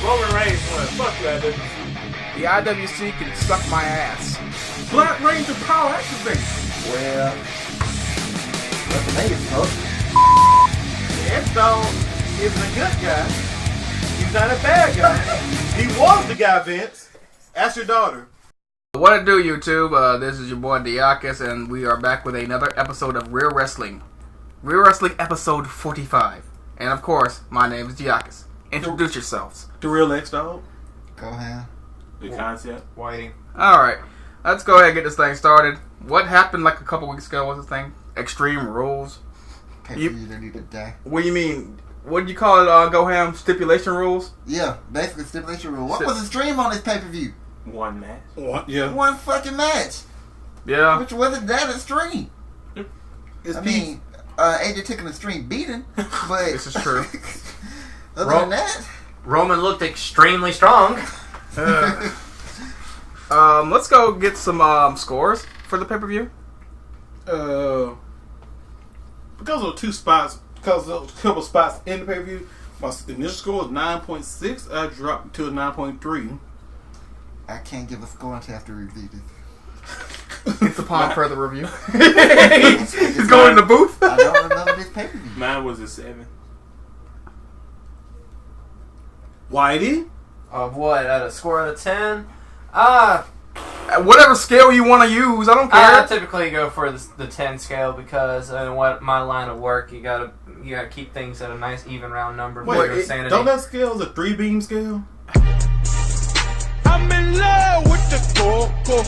Roman Reigns won. Fuck you, IWC. The IWC can suck my ass. Black Ranger power activate. Well, that's the name, folks. Enzo is a good guy. He's not a bad guy. He was the guy, Vince. Ask your daughter. What it do, YouTube? This is your boy Diakis, and we are back with another episode of Real Wrestling. Real Wrestling episode 45. And of course, my name is Diakis. Introduce yourselves. The real X-Dog. Go ahead. The concept. Whiting. Alright, let's go ahead and get this thing started. What happened like a couple weeks ago was this thing? Extreme Rules. You need to die. What do you mean? What did you call it, Goham? Stipulation rules? Yeah, basically stipulation rule. What was the stream on this pay-per-view? One match. One fucking match. Yeah. Which wasn't that extreme. Mean, AJ took an extreme beating, but This is true. other than that, Roman looked extremely strong. Let's go get some scores for the pay-per-view. because of two spots, because of a couple spots in the pay-per-view, my initial score was 9.6. I dropped to a 9.3. I can't give a score until after we review this. It's upon further review. He's going in the booth. I don't remember this pay-per-view. Mine was a 7. Whitey? Of what? At a score out of 10? Whatever scale you want to use, I don't care. I typically go for the 10 scale because in what my line of work, you gotta keep things at a nice even round number. Wait, sanity. don't that scale is a 3-beam scale? I'm in love with the coco.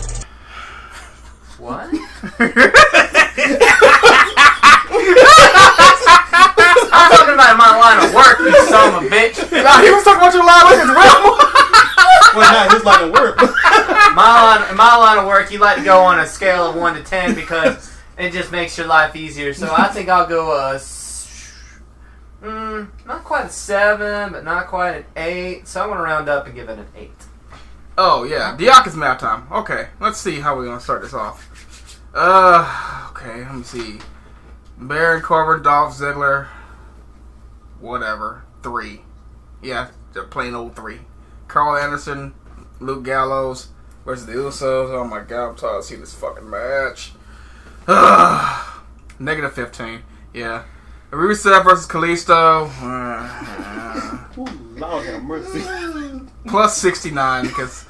What? I'm talking about my line of work, you son of a bitch. Nah, he was talking about your line of work as well. Well, not his line of work. My line of work, you like to go on a scale of 1 to 10 because it just makes your life easier. So I think I'll go not quite a 7, but not quite an 8. So I'm going to round up and give it an 8. Oh, yeah. Diakis map time. Okay, let's see how we're going to start this off. Okay, let me see. Baron Corbin, Dolph Ziggler. Whatever. 3. Yeah, plain old 3. Carl Anderson, Luke Gallows versus the Usos. Oh my god, I'm tired to see this fucking match. Negative 15. Yeah. Rusev versus Kalisto. Ooh, Lord have mercy. Plus 69 because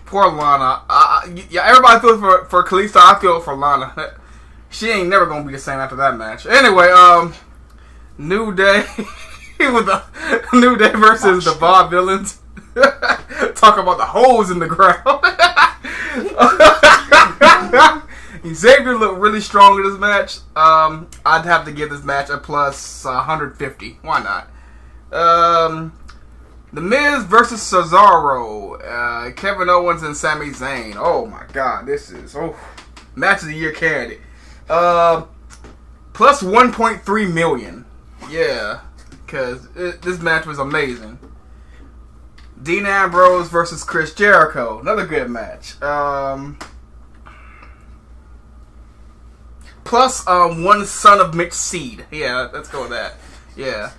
poor Lana. Yeah, everybody feels for Kalisto. I feel for Lana. She ain't never gonna be the same after that match. Anyway, New Day with the New Day versus the Bob Villains. Talk about the holes in the ground. Xavier looked really strong in this match. I'd have to give this match a plus 150. Why not? The Miz versus Cesaro. Kevin Owens and Sami Zayn. Oh my god, this is match of the year candidate. Plus 1.3 million. Yeah, because this match was amazing. Dean Ambrose versus Chris Jericho. Another good match. Plus one son of Mitch Seed. Yeah, let's go with that. Yeah.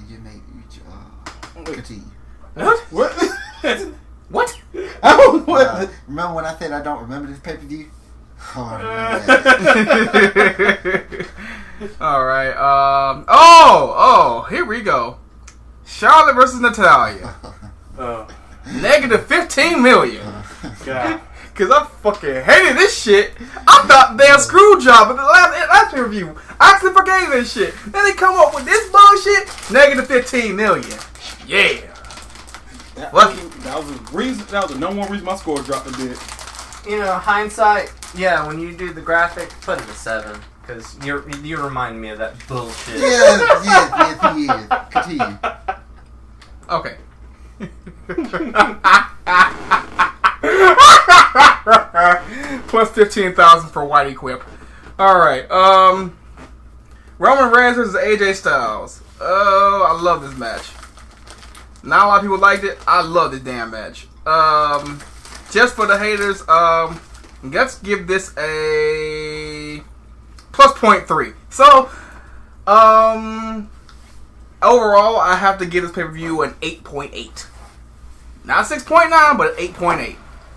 You made continue. What? What? Remember when I said I don't remember this pay-per-view? Oh, I remember that. Alright, here we go. Charlotte versus Natalia. Negative 15 million. God. Cause I fucking hated this shit. I thought damn screw job at the last review. I actually forgave this shit. Then they come up with this bullshit. Negative 15 million. Yeah. That was the reason. That was the number one reason my score dropped a bit. You know, hindsight, yeah, when you do the graphic, put it a 7. Because you remind me of that bullshit. Yes, he is. Continue. Okay. Plus 15,000 for Whitey Quip. Alright, Roman Reigns versus AJ Styles. Oh, I love this match. Not a lot of people liked it. I love this damn match. Just for the haters, let's give this a plus 0.3. So, I overall, I have to give this pay-per-view an 8.8. Not 6.9, but 8.8.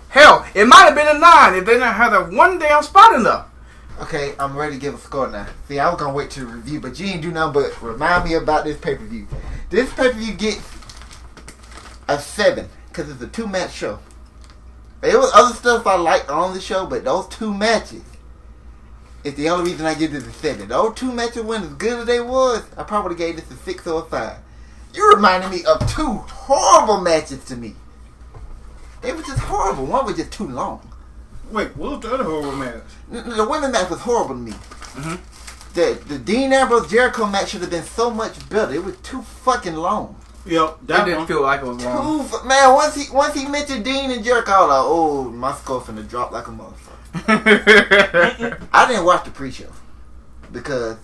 Hell, it might have been a 9 if they didn't have that one damn spot enough. Okay, I'm ready to give a score now. See, I was gonna wait to review, but you ain't do nothing but remind me about this pay-per-view. This pay-per-view gets a 7 because it's a 2-match show. There was other stuff I liked on the show, but those 2 matches is the only reason I give this a 7. Those 2 matches weren't as good as they was. I probably gave this a 6 or a 5. You reminded me of 2 horrible matches to me. They were just horrible. One was just too long. Wait, what was the other horrible match? The women's match was horrible to me. Mm-hmm. The Dean Ambrose Jericho match should have been so much better. It was too fucking long. Yep, It that didn't one. feel like it was long. Man, once he mentioned Dean and Jericho, I was like, oh, my score finna drop like a motherfucker. I didn't watch the pre-show because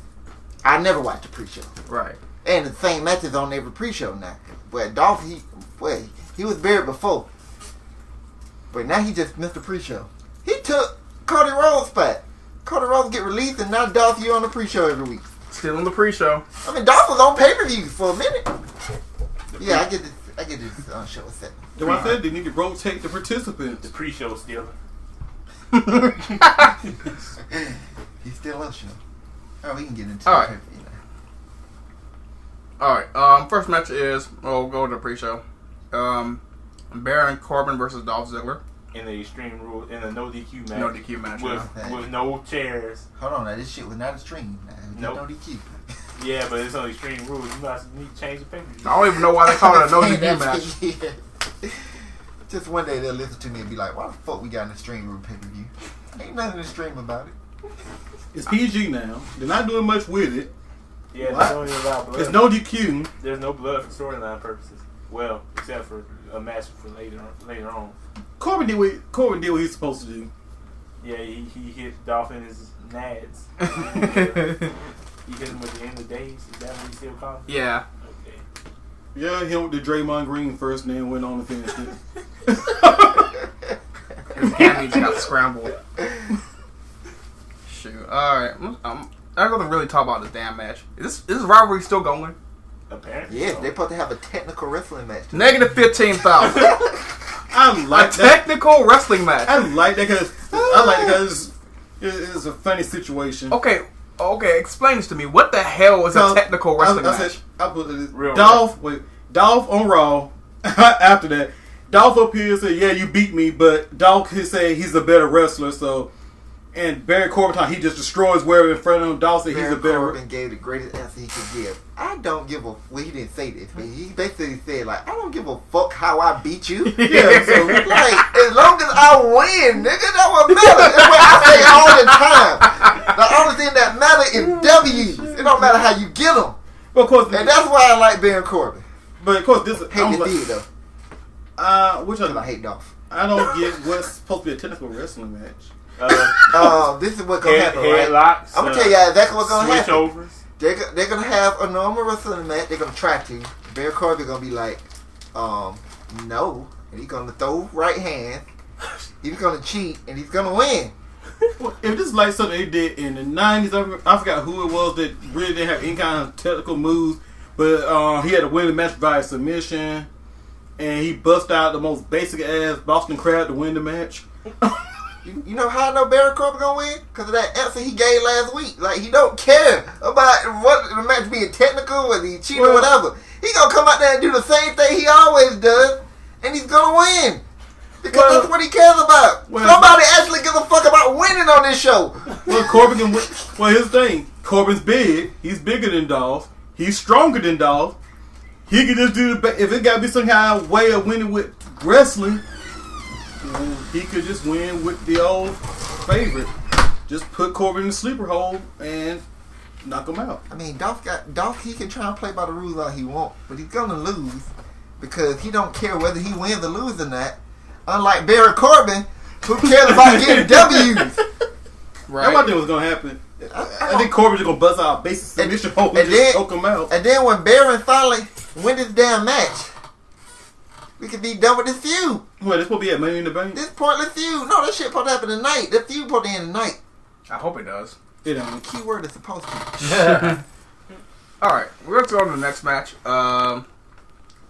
I never watched the pre-show. Right. And the same matches on every pre-show now. But Dolph, he was buried before. But now he just missed the pre-show. He took Cody Rhodes' spot. Cody Rhodes get released, and now Dolph, you on the pre-show every week. Still in the pre-show. I mean, Dolph was on pay-per-view for a minute. Yeah, I get this show a 7. That's why I said they need to rotate the participants. The pre-show still. He's still on show. Oh, we can get into All right. the pay-per-view now. Alright, first match is, we'll go to the pre-show. Baron Corbin versus Dolph Ziggler. In the Extreme Rule, in a no DQ match. No DQ match, With no chairs. Hold on, now this shit was not a stream. Now, Nope. no DQ. Yeah, but it's on Extreme Rules. You guys need to change the pay-per-view. I don't even know why they call it a no DQ match. Yeah. Just one day they'll listen to me and be like, why the fuck we got an extreme room pay-per-view? Ain't nothing extreme about it. It's PG now. They're not doing much with it. Yeah, What? they don't even allow blood. It's no DQ. There's no blood for storyline purposes. Well, except for a match for later on. Corbin did what he's supposed to do. Yeah, he hit Dolph in his nads. He hit him with the end of days. Is that what he still calls it? Yeah. Okay. Yeah, he went to Draymond Green first, and then went on to finish it. His gametes got scrambled. Shoot. Alright. I don't really talk about this damn match. Is this rivalry still going? Apparently. Yes, so. they're supposed to have a technical wrestling match. Negative 15,000. I A like that. technical wrestling match. I like that because it's a funny situation. Okay, explain this to me. What the hell is a technical wrestling match? I put it. Real Dolph on Raw. After that, Dolph up here said, "Yeah, you beat me," but Dolph he said he's a better wrestler. So, and Baron Corbin, he just destroys wherever in front of him. Dolph said he's a better. Corbin gave the greatest answer he could give. I don't give a. Well, he didn't say this, but he basically said like, I don't give a fuck how I beat you. Yeah, so Like, as long as I win, nigga, that what matters. That's what I say all the time. The only thing that matters is W's. It don't matter how you get them. but of course, And that's why I like Baron Corbin. but of course, this Hate the deal, though. which Because I hate Dolph. I don't get what's supposed to be a technical wrestling match. This is what's going to happen, right? Headlocks. I'm going to tell you exactly what's going to happen. Switchovers. They're going to have a normal wrestling match. They're going to try to. Baron Corbin going to be like, no. And he's going to throw right hand. He's going to cheat. And he's going to win. Well, if this is like something they did in the 90s, I forgot who it was that really didn't have any kind of technical moves, but he had to win the match via submission, and he bust out the most basic ass Boston Crab to win the match. You know how I know Baron Corbin going to win? Because of that answer he gave last week. Like, he don't care about what the match being technical, whether he cheated or whatever. He going to come out there and do the same thing he always does, and he's going to win. Because that's what he cares about. Nobody actually gives a fuck about winning on this show. Well, Corbin can win. Well, here's the thing. Corbin's big. He's bigger than Dolph. He's stronger than Dolph. He can just do if it got to be some kind of way of winning with wrestling, he could just win with the old favorite. Just put Corbin in the sleeper hole and knock him out. I mean, Dolph, he can try and play by the rules all he wants, but he's going to lose because he don't care whether he wins or loses or not. Unlike Baron Corbin, who cares about getting W's. Right. That's what I think was going to happen. I think Corbin's just going to bust out a basic submission hold and just choke him out. And then when Baron finally wins this damn match, we could be done with this feud. Well, this will be at Money in the Bank. This pointless feud. No, that shit supposed to happen tonight. That feud supposed to end tonight. I hope it does. It don't. The key word is supposed to. Alright, we're going to go on to the next match. I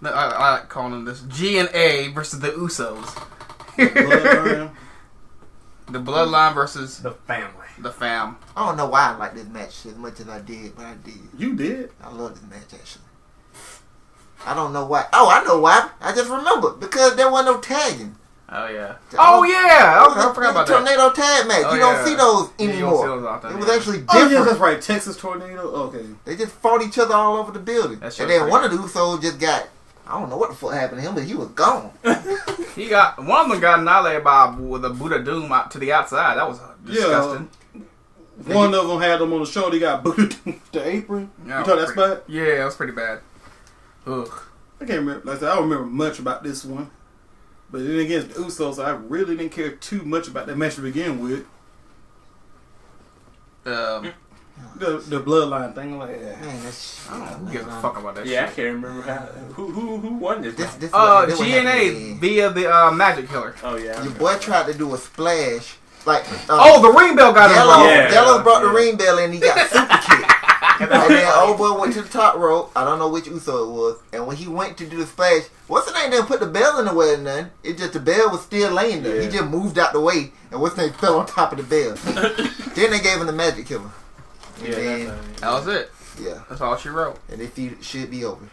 like calling this G and A versus the Usos. The Bloodline versus The family. the Fam. I don't know why I like this match as much as I did, but I did. You did. I love this match, actually. I don't know why. Oh, I know why. I just remembered. Because there wasn't no tagging. Oh, yeah. Oh, yeah! I forgot about that. Tornado tag match. Oh, you yeah. don't see those Yeah, you don't anymore. see those out there, It was yeah. actually Oh, different. yeah, that's right. Texas Tornado. Okay. They just fought each other all over the building. That's And true. then one of the Usos just got, I don't know what the fuck happened to him, but he was gone. One of them got annihilated with a Buddha Doom out to the outside. That was disgusting. One of them had them on the show. They got booted the apron. Yeah, You talk that spot? Yeah, it was pretty bad. Ugh. I can't remember. Like I said, I don't remember much about this one. But then against the Usos, I really didn't care too much about that match to begin with. The bloodline thing, like, yeah. Man, that's I don't give a fuck about that Yeah, I shit. can't remember who won this. This, match. this what happened GNA then. via the Magic Killer. Oh yeah. Your boy tried to do a splash. Like, The ring bell got Yellow, involved. Yeah. Yellow brought the Yeah. ring bell and he got super kicked. And then old boy went to the top rope. I don't know which Uso it was. And when he went to do the splash, what's the name? Didn't put the bell in the way or nothing. It just the bell was still laying there. He Yeah. just moved out the way, and what's the name fell on top of the bell. Then they gave him the Magic Killer. And Yeah, then, That was it. yeah, That's all she wrote. and the feud should be over.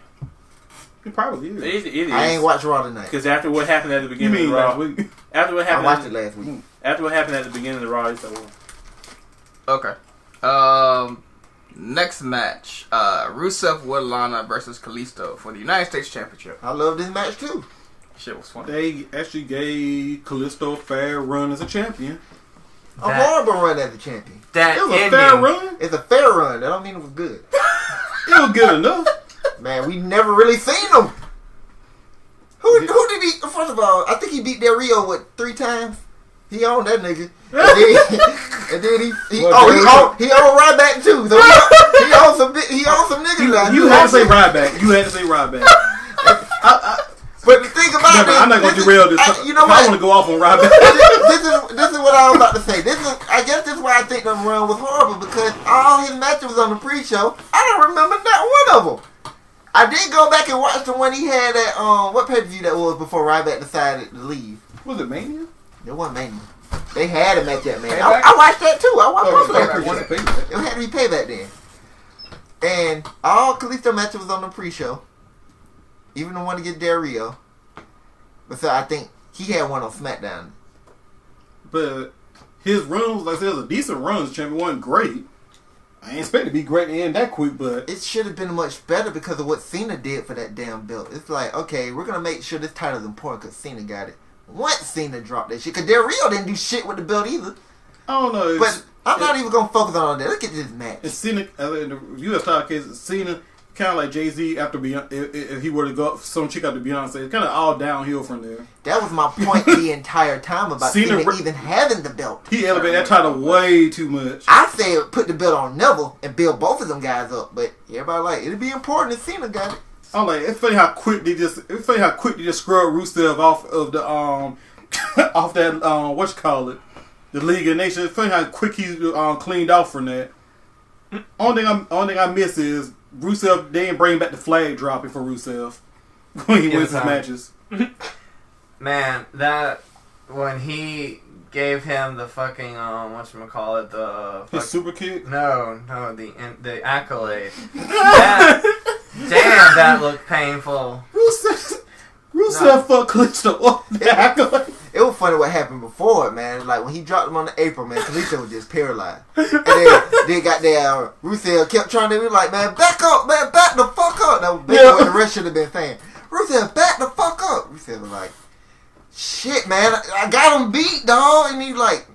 It probably is. It is. I ain't watched Raw tonight. Because after what happened at the You beginning mean of the Raw, last week? after what I happened, watched it last week. after what happened at the beginning of the Raw, it's over. Okay. Next match. Rusev Lana versus Kalisto for the United States Championship. I love this match too. Shit was funny. They actually gave Kalisto a fair run as a champion. A horrible run as a champion. That It was a ending. fair run. It's a fair run. That don't mean it was good. It was good enough. Man, we never really seen him. Who did he? First of all, I think he beat Del Rio 3 times. He owned that nigga, and then he owned Ryback too. So he owned some niggas now. You had to say Ryback. You had to say Ryback. But the thing about I'm not going to derail this. You know I what? want to go off on Ryback. This is what I was about to say. I guess this is why I think the run was horrible, because all his matches was on the pre-show. I don't remember not one of them. I did go back and watch the one he had at what pay-per-view that was before Ryback decided to leave. Was it Mania? It wasn't Mania. They had a match at Mania. I watched that too. I watched most of that Payback. pre-show. It had to be Payback then. And all Kalisto matches was on the pre-show. Even the one to get Del Rio. But so I think he had one on SmackDown. But his runs, like I said, it was a decent run as champion. Wasn't great. I ain't expect to be great to end that quick, but It should have been much better because of what Cena did for that damn belt. It's like, okay, we're going to make sure this title's important because Cena got it. Once Cena dropped that shit, because Del Rio didn't do shit with the belt either. I don't know. But I'm not even going to focus on all that. Look at this match. It's Cena in the U.S. title case. Cena kind of like Jay-Z after Beyonce. If he were to go some chick after Beyonce, it's kind of all downhill from there. That was my point the entire time about Cena even having the belt. He elevated that title way too much. I said put the belt on Neville and build both of them guys up, but everybody like it'd be important if Cena got it. I'm like, it's funny how quick they just scrub Rusev off of the off that the League of Nations. It's funny how quick he's cleaned off from that. Only thing I miss is Rusev. They didn't bring back the flag dropping for Rusev when he wins his matches. Man, that when he gave him the fucking whatchamacallit, His super kick. No, the accolade. Damn, that looked painful. Rusev fucked Kalisto up. It was funny what happened before it, man. Like when he dropped him on the apron, man, Kalisto was just paralyzed. And then got there, Rusev kept trying to be like, man, back up, man, back the fuck up. That was basically what the rest should have been saying. Rusev, back the fuck up. Rusev was like, shit, man, I got him beat, dog. And he's like,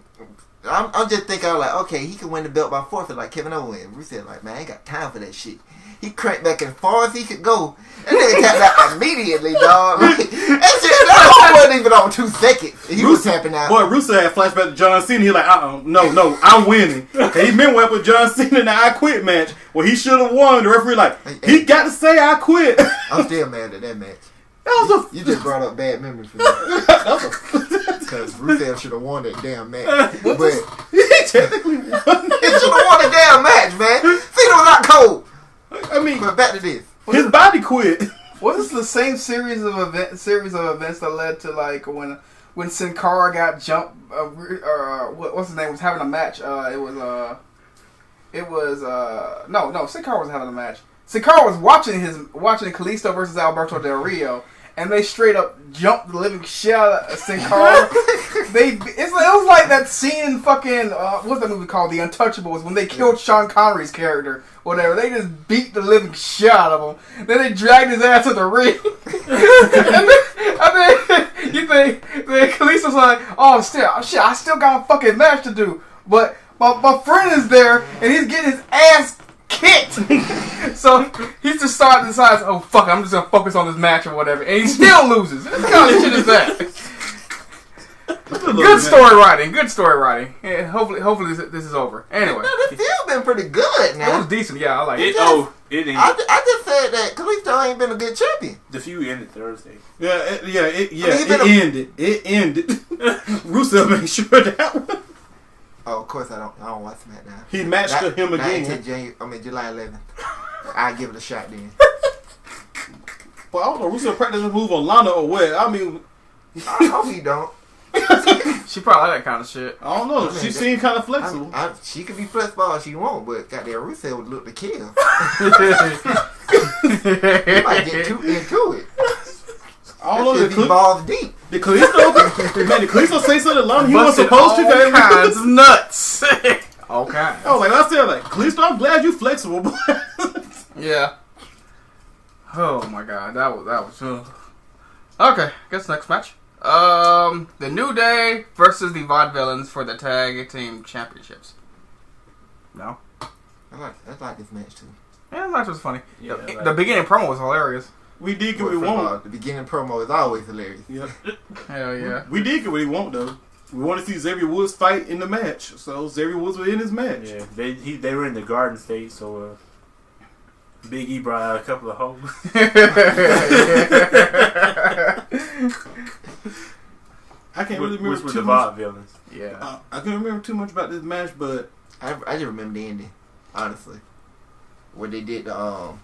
I'm just thinking, I'm like, okay, he can win the belt by forfeit like Kevin Owens. Rusev like, man, I ain't got time for that shit. He cranked back as far as he could go. And then tapped out immediately, dog. That wasn't even on 2 seconds. He was tapping out. Boy, Rusev had flashback to John Cena. He like, no, I'm winning. And he been with John Cena in the I Quit match where he should have won. The referee like, he got to say I quit. I'm still mad at that match. That was You just brought up bad memories for me. Because Rusev should have won that damn match. But he technically won. he should have won the damn match, man. Cena was not cold. I mean, But back to this. his body quit. Was this the same series of events that led to like when Sin Cara got jumped? What's his name was having a match. No, Sin Cara wasn't having a match. Sin Cara was watching Kalisto versus Alberto Del Rio, and they straight up jumped the living shit out of Sin Cara. It was like that scene in fucking what's that movie called, The Untouchables, when they killed Sean Connery's character, whatever. They just beat the living shit out of him. Then they dragged his ass to the ring. and then you think Kalisto's like, oh shit, I still got a fucking match to do, but my friend is there and he's getting his ass kicked. So he's just starting to decide, oh fuck, I'm just gonna focus on this match or whatever, and he still loses. What kind of shit is that? Good story writing. Yeah, hopefully this is over. Anyway, No, this feud been pretty good it now. was decent. Yeah, I like it. It ended. I just said that Kalisto ain't been a good champion. The feud ended Thursday. It ended. It ended. Rusev made sure that one. Oh, of course I don't watch SmackDown. He matched him again. July 11th. I'll give it a shot then. Well, I don't know. Rusev practiced a move on Lana or what. I mean, I hope he don't. She probably like that kind of shit. I don't know. I mean, She seemed kind of flexible. She could be flexible all she want, but goddamn Rusev would look to kill. He might get too into it. I don't know. If he balls deep. Did Kalisto say something to Lana he wasn't Busted supposed to? all kinds of nuts. All kinds. I was like, I said, like, Kalisto, I'm glad you flexible, but Yeah. Oh my god, that was. Okay, guess next match. The New Day versus the Vaudevillains for the Tag Team Championships. No. I like this match too. Yeah, the match was funny. Yeah, The beginning promo was hilarious. we did get what we First of all, want. the beginning promo is always hilarious. Yeah. Hell yeah. We did get what we want, though. We want to see Xavier Woods fight in the match. So Xavier Woods was in his match. Yeah, they were in the Garden State, so Big E brought out a couple of hoes. I can't really remember Which were too the much. Vaudevillains. Yeah. I can't remember too much about this match, but I just remember the ending, honestly, where they did the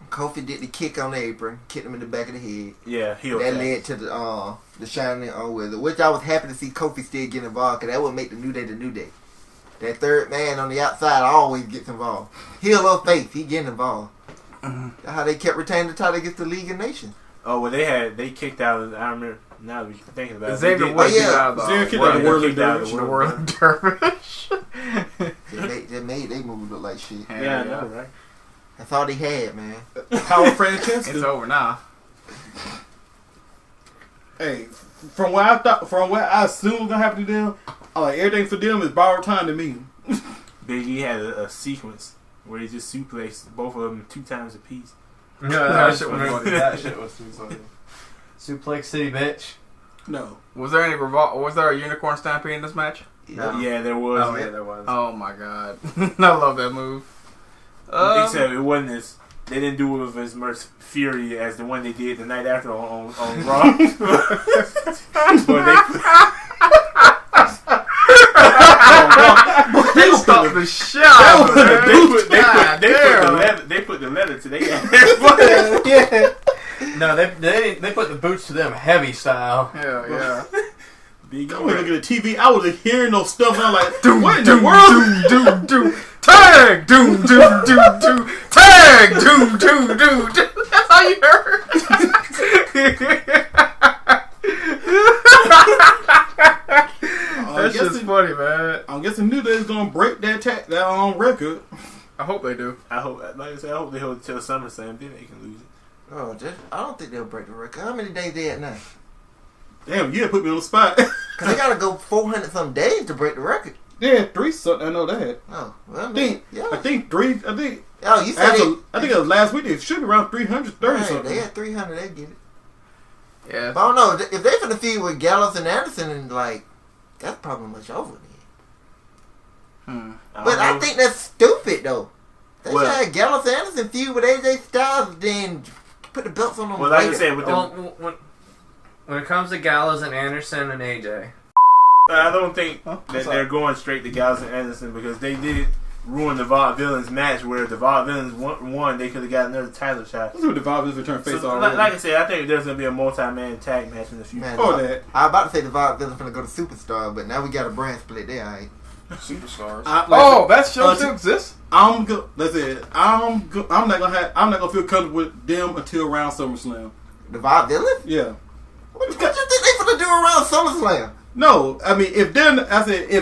Kofi did the kick on the apron, kicked him in the back of the head. Yeah, heel That tag. led to the Shining Wizard, which I was happy to see Kofi still get involved, because that would make the New Day the New Day. That third man on the outside always gets involved. Heel or face, he getting involved. That's how they kept retaining the title against the League of Nations. Oh, well, they kicked out. I remember now that you're thinking about it. Xavier They Woods Oh, yeah. got out of Xavier the kicked out the Whirling Whirling Dervish. Dervish. the Whirling Dervish. They made they move look like shit. Hell Yeah, I know, right? That's all they had, man. Power Francesca. It's over now. Hey, from what I assumed was gonna happen to them, like everything for them is borrowed time to me. Big E had a sequence where he just suplexed both of them 2 times a piece. No, That shit was funny. That shit was too funny. Suplex City, bitch. No, Was there a unicorn stampede in this match? Yeah, there was. Oh yeah, there was. Oh my god. I love that move. Except it wasn't as they didn't do it with as much fury as the one they did the night after on Raw. But They stopped the shit out of it. they put the leather to their ass. Yeah. No, they put the boots to them heavy style. Hell yeah. I was looking at the TV. I was hearing those stuff. And I'm like, Doom, what in doom, the world? doom, doom, doom. Tag! Doom, doom, doom, doom. Tag! Doom, doom, doom. That's all you heard. That shit's funny, man. I'm guessing New Day's gonna break that record. I hope they do. I hope, like I said, I hope they hold it till SummerSlam. Then they can lose it. Oh, I don't think they'll break the record. How many days they at now? Damn, you had put me on the spot. Because they got to go 400 some days to break the record. Yeah, 3 something. I know that. Oh, well, I think 3. I think. Oh, you said I think it was last week. It should be around 330 right, something. they had 300, they get it. Yeah. But I don't know. If they finna feud with Gallows and Anderson, and like, that's probably much over then. But I think that's stupid, though. They should have Gallows and Anderson feud with AJ Styles, then put the belts on them Well, like later. I said, with Well, the, when it comes to Gallows and Anderson and AJ, I don't think that they're going straight to Gallows and Anderson because they did ruined the Vaudevillains match where the Vaudevillains won, they could have got another title shot. Let's do the Vaudevillains return face So, already. like I said, I think there's gonna be a multi-man tag match in the future. Man, that. I was about to say the Vaudevillains finna go to Superstar, but now we got a brand split there. Alright. Superstars. That show still exists. I'm good. That's it. I'm not gonna feel comfortable with them until around SummerSlam. The Vaudevillains? Yeah. What you think they finna do around SummerSlam? No, I mean if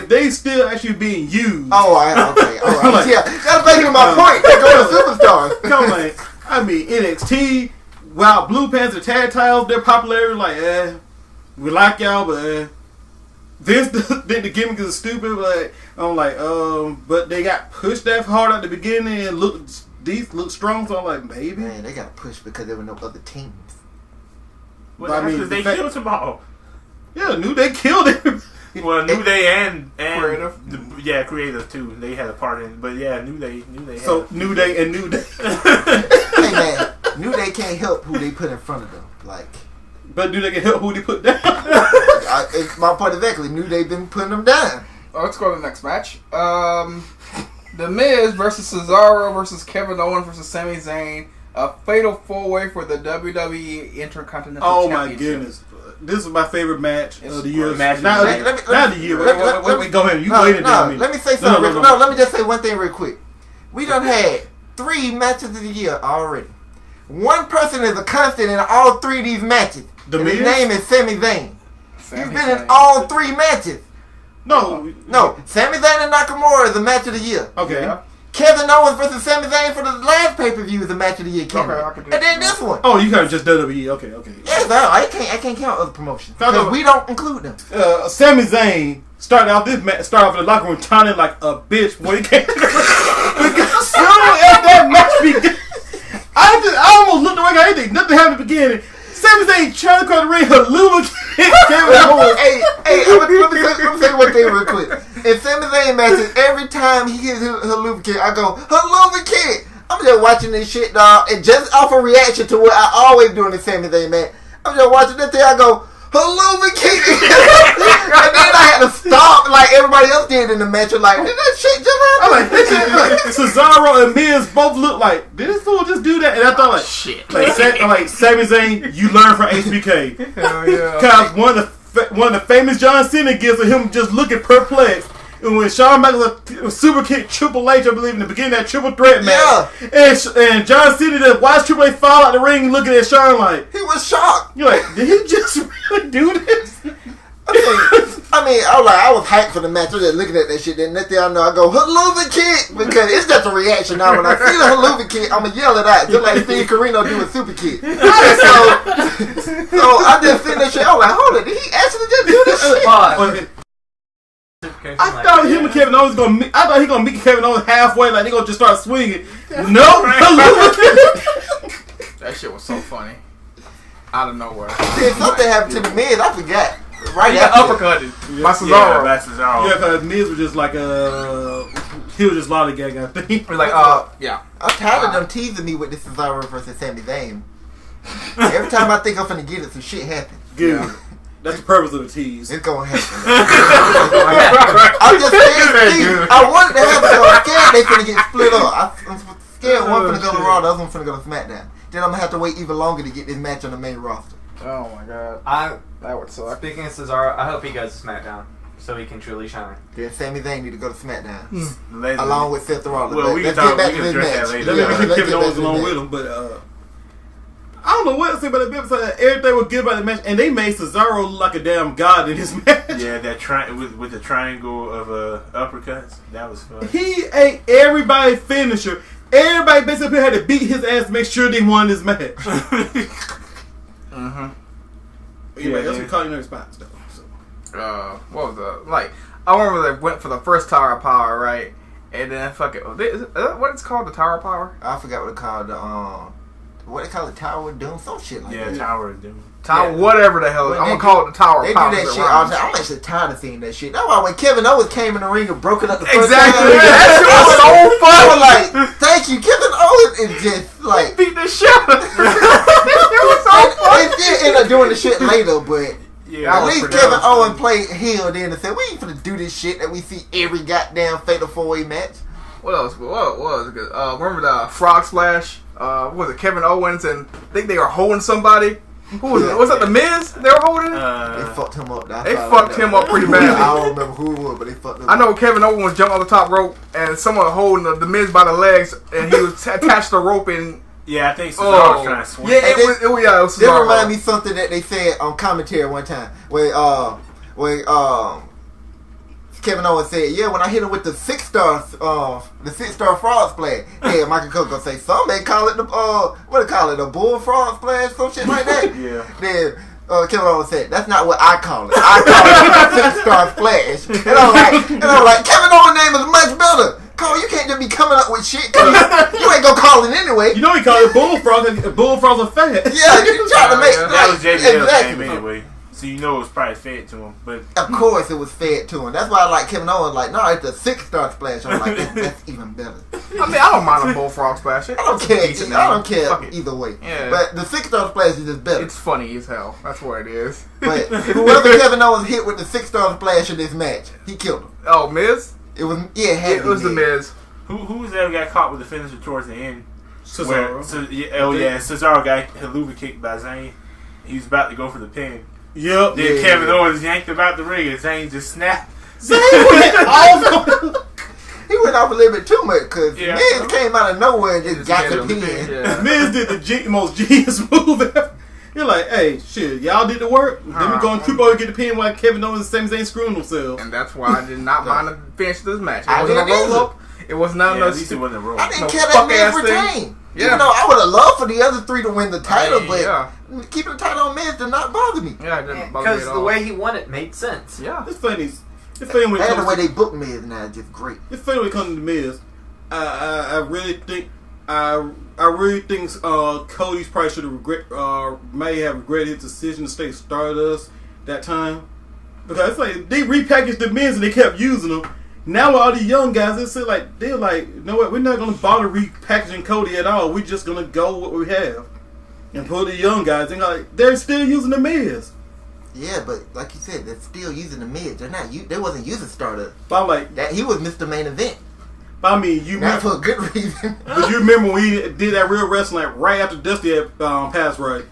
they still actually being used. Oh, okay, all right. Like, Yeah, that's basically my point. They go to Superstars. Come on, I mean NXT, while Blue Pants and tag titles, their popularity like we like y'all, but this the gimmick is stupid. But I'm like but they got pushed that hard at the beginning and look strong. So I'm like maybe. Man, they got pushed because there were no other teams. Well, I mean, because they killed them all. Yeah, New Day killed him. Well, New Day and Creative. Creative too. They had a part in it, but yeah, New Day. So New Day and New Day. Hey man, New Day can't help who they put in front of them. Like, but New Day can help who they put down. it's my point exactly. New Day been putting them down. Let's go to the next match. The Miz versus Cesaro versus Kevin Owens versus Sami Zayn. A fatal 4-way for the WWE Intercontinental Championship. Oh my goodness. This is my favorite match of the year. Match of Not the the year. Wait, go ahead. You waited No, on me. let me say something. No, let me just say one thing real quick. We done had 3 matches of the year already. One person is a constant in all 3 of these matches. The His Miz? name is Sami Zayn. Sami He's been Zayn. in all 3 matches. No. Sami Zayn and Nakamura is the match of the year. Okay. Yeah. Kevin Owens versus Sami Zayn for the last pay-per-view is the match of the year candidate. I can do And then that. this one. Oh, you kind of just WWE. Okay. Yes, I can't count other promotions No, no. because we don't include them. Sami Zayn started off in the locker room trying like a bitch when he came. Because soon as that match began, I almost looked away. I didn't think nothing happened at the beginning. Sami Zayn trying to cross the ring, her lubricant. Kevin Owens. Hey, let me say one thing real quick. In Sami Zayn matches, every time he gets her lubricant, I go, her lubricant! I'm just watching this shit, dog, and just off a reaction to what I always do in the Sami Zayn match, I'm just watching this thing, I go, her lubricant! And then I had to stop like everybody else did in the match. Like, did that shit just happen? I'm like, this shit, like, Cesaro and Miz both look like, did this fool just do that? And I thought, like, Shit. like Sami Zayn, you learn from HBK. Hell yeah. Because one of the famous John Cena gifts of him just looking perplexed. And when Shawn Michaels super kicked Triple H, I believe, in the beginning of that triple threat match. Yeah. And John Cena just watched Triple H fall out the ring looking at Shawn like, He was shocked. you're like, did he just really do this? I was hyped for the match. I was just looking at that shit. Then next thing I know, I go, Haluva Kid! Because it's just a reaction now. When I see the Haluva Kid, I'm going to yell it out. Just like Steve Carino do with Super Kid. So I just seen that shit. I was like, hold it. Did he actually just do this shit? Pause. I thought him and Kevin Owens gonna meet Kevin Owens halfway, like they gonna just start swinging. No, That shit was so funny. Out of nowhere. Then something happened to the Miz. I forgot. Right He got after. uppercutted by Cesaro. Yeah, that's Cesaro. yeah, because Miz was just like he was just lollygagging, I think. He was like, yeah. I'm tired of them teasing me with this Cesaro versus Sami Zayn. Every time I think I'm finna get it, some shit happens. Good. Yeah. That's the purpose of the tease. It's gonna happen. I'm just saying, Steve, I wanted to happen, so I'm scared they finna get split up. I'm scared one finna go to Raw, the other one finna go to SmackDown. Then I'm gonna have to wait even longer to get this match on the main roster. Oh my god. That would suck. Speaking of Cesaro, I hope he goes to SmackDown so he can truly shine. Then Sami Zayn need to go to SmackDown. Allegedly. Along with Seth Rollins. Well, we Let's can get back we to can this address that match. later. Let me keep let's Kevin get back Owens to along this with match. him, but I don't know what to say about that episode. Everything was good about the match, and they made Cesaro look like a damn god in his match. Yeah, that with the triangle of uppercuts. That was fun. He ate everybody's finisher. Everybody basically had to beat his ass to make sure they won this match. Mm-hmm. Anyway, that's what caught in their spots though. So. What was the I remember they went for the first Tower of Power, right? And then what it's called, the Tower of Power? I forgot what it called. What they call it, Tower of Doom, some shit like Yeah, that. Tower of Doom. Tower, whatever the hell. When I'm they gonna call it the Tower They of Power. do that because shit it all rhymes. the time. I'm actually tired of seeing that shit. That's why when Kevin Owens came in the ring and broke it up the first Exactly. time, That shit was so I funny. was like, thank you. Kevin Owens is just like, Beat the shit out of it. It was so funny. they did end up doing the shit later, but Yeah, at that was least pretty Kevin awesome. Owens played heel then and said, we ain't finna do this shit that we see every goddamn Fatal 4-Way match. What else? What was good? Remember the Frog Splash? What was it? Kevin Owens and I think they were holding somebody. Who was it? Was that the Miz? They were holding. They fucked him up. They fucked him up pretty bad. I don't remember who it was, but they fucked him up. I know Kevin Owens jumped on the top rope and someone holding the Miz by the legs and he was attached to the rope and. Yeah, I think Cesaro was trying to swing. Yeah, it was This Cesaro. remind me something that they said on commentary one time when Kevin Owens said, "Yeah, when I hit him with the 6-star frog splash." Yeah, Michael Cole gonna say, "Some may call it the what do they call it, a bull frog splash, some shit like that." Yeah. Then Kevin Owens said, "That's not what I call it. I call it a 6-star splash." And I'm like, Kevin Owens' name is much better. Cole, you can't just be coming up with shit. You ain't gonna call it anyway. You know he called it bullfrog. Bullfrogs are fat. Yeah, you trying to make That was JBL's exactly. name anyway. So you know it was probably fed to him. But Of course it was fed to him. That's why I like Kevin Owens. Like, no, it's a 6-star splash. I'm like, that's even better. I mean, I don't mind a bullfrog splash. I don't care. Decent I name. don't care Fuck it. either way. Yeah. But the 6-star splash is just better. It's funny as hell. That's what it is. But whoever Kevin Owens hit with the 6-star splash in this match, he killed him. Oh, Miz? It was it It was the Miz. who was that who got caught with the finisher towards the end? Cesaro. Cesaro got haluva kicked by Zayn. He was about to go for the pin. Yep. Then Kevin Owens yanked him out the ring and Zayn just snapped. He went off a little bit too much because Miz came out of nowhere and just got the pin. Yeah. Miz did the most genius move ever. You're like, hey, shit, y'all did the work. Then we going to keep over and get the pin while Kevin Owens and Sami Zayn screwing themselves. And that's why I did not mind the finish of this match. It I wasn't a didn't roll up. It was not Yeah, no at least it wasn't a roll. I didn't No care that fuck-ass Miz thing. retained. Yeah. Even though I would have loved for the other three to win the title, but Yeah. keeping the title on Miz did not bother me. Yeah, it didn't bother me Because at the all. way he won it made sense. Yeah. It's funny. It's funny when it And the comes way to, they booked Miz now is just great. it's funny when it comes to the Miz. I really think Cody's probably should have may have regretted his decision to stay Stardust that time, because it's like they repackaged the Miz and they kept using them. Now with all the young guys, they're like, you know what? We're not gonna bother repackaging Cody at all. We're just gonna go with what we have and put the young guys. And they're still using the Miz. Yeah, but like you said, they're still using the Miz. They wasn't using Stardust. But I'm like, That he was Mr. Main Event. I mean, you Not remember, for a good reason. but you remember when he did that real wrestling right after Dusty had passed, right?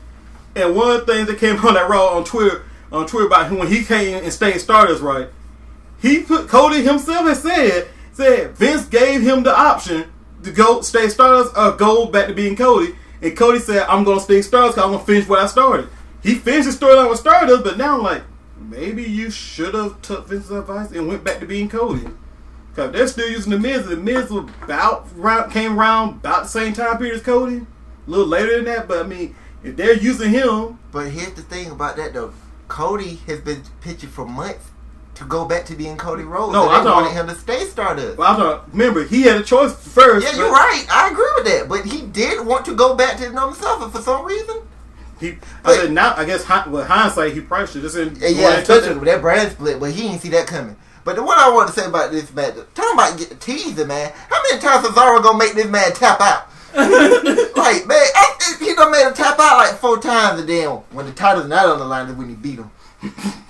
And one of the things that came on that Raw on Twitter about when he came and stayed Stardust, right? He put Cody himself has said Vince gave him the option to go stay Stardust or go back to being Cody, and Cody said, "I'm gonna stay Stardust because I'm gonna finish what I started." He finished his storyline with Stardust, but now I'm like, maybe you should have took Vince's advice and went back to being Cody. Because they're still using the Miz. The Miz was came around about the same time period as Cody. A little later than that, but I mean, if they're using him. But here's the thing about that though. Cody has been pitching for months to go back to being Cody Rhodes. No, and I they thought- wanted him to stay Stardust. Well, remember, he had a choice first. Yeah, you're right. I agree with that. But he did want to go back to himself, and for some reason. I said, now, I guess, with hindsight, he probably should just Yeah, especially with that brand split, but he didn't see that coming. But the one I want to say about this match, talking about getting teasing, man. How many times is Cesaro gonna make this man tap out? Like, man, he done made him tap out like 4 times, and then when the title's not on the line is when he beat him.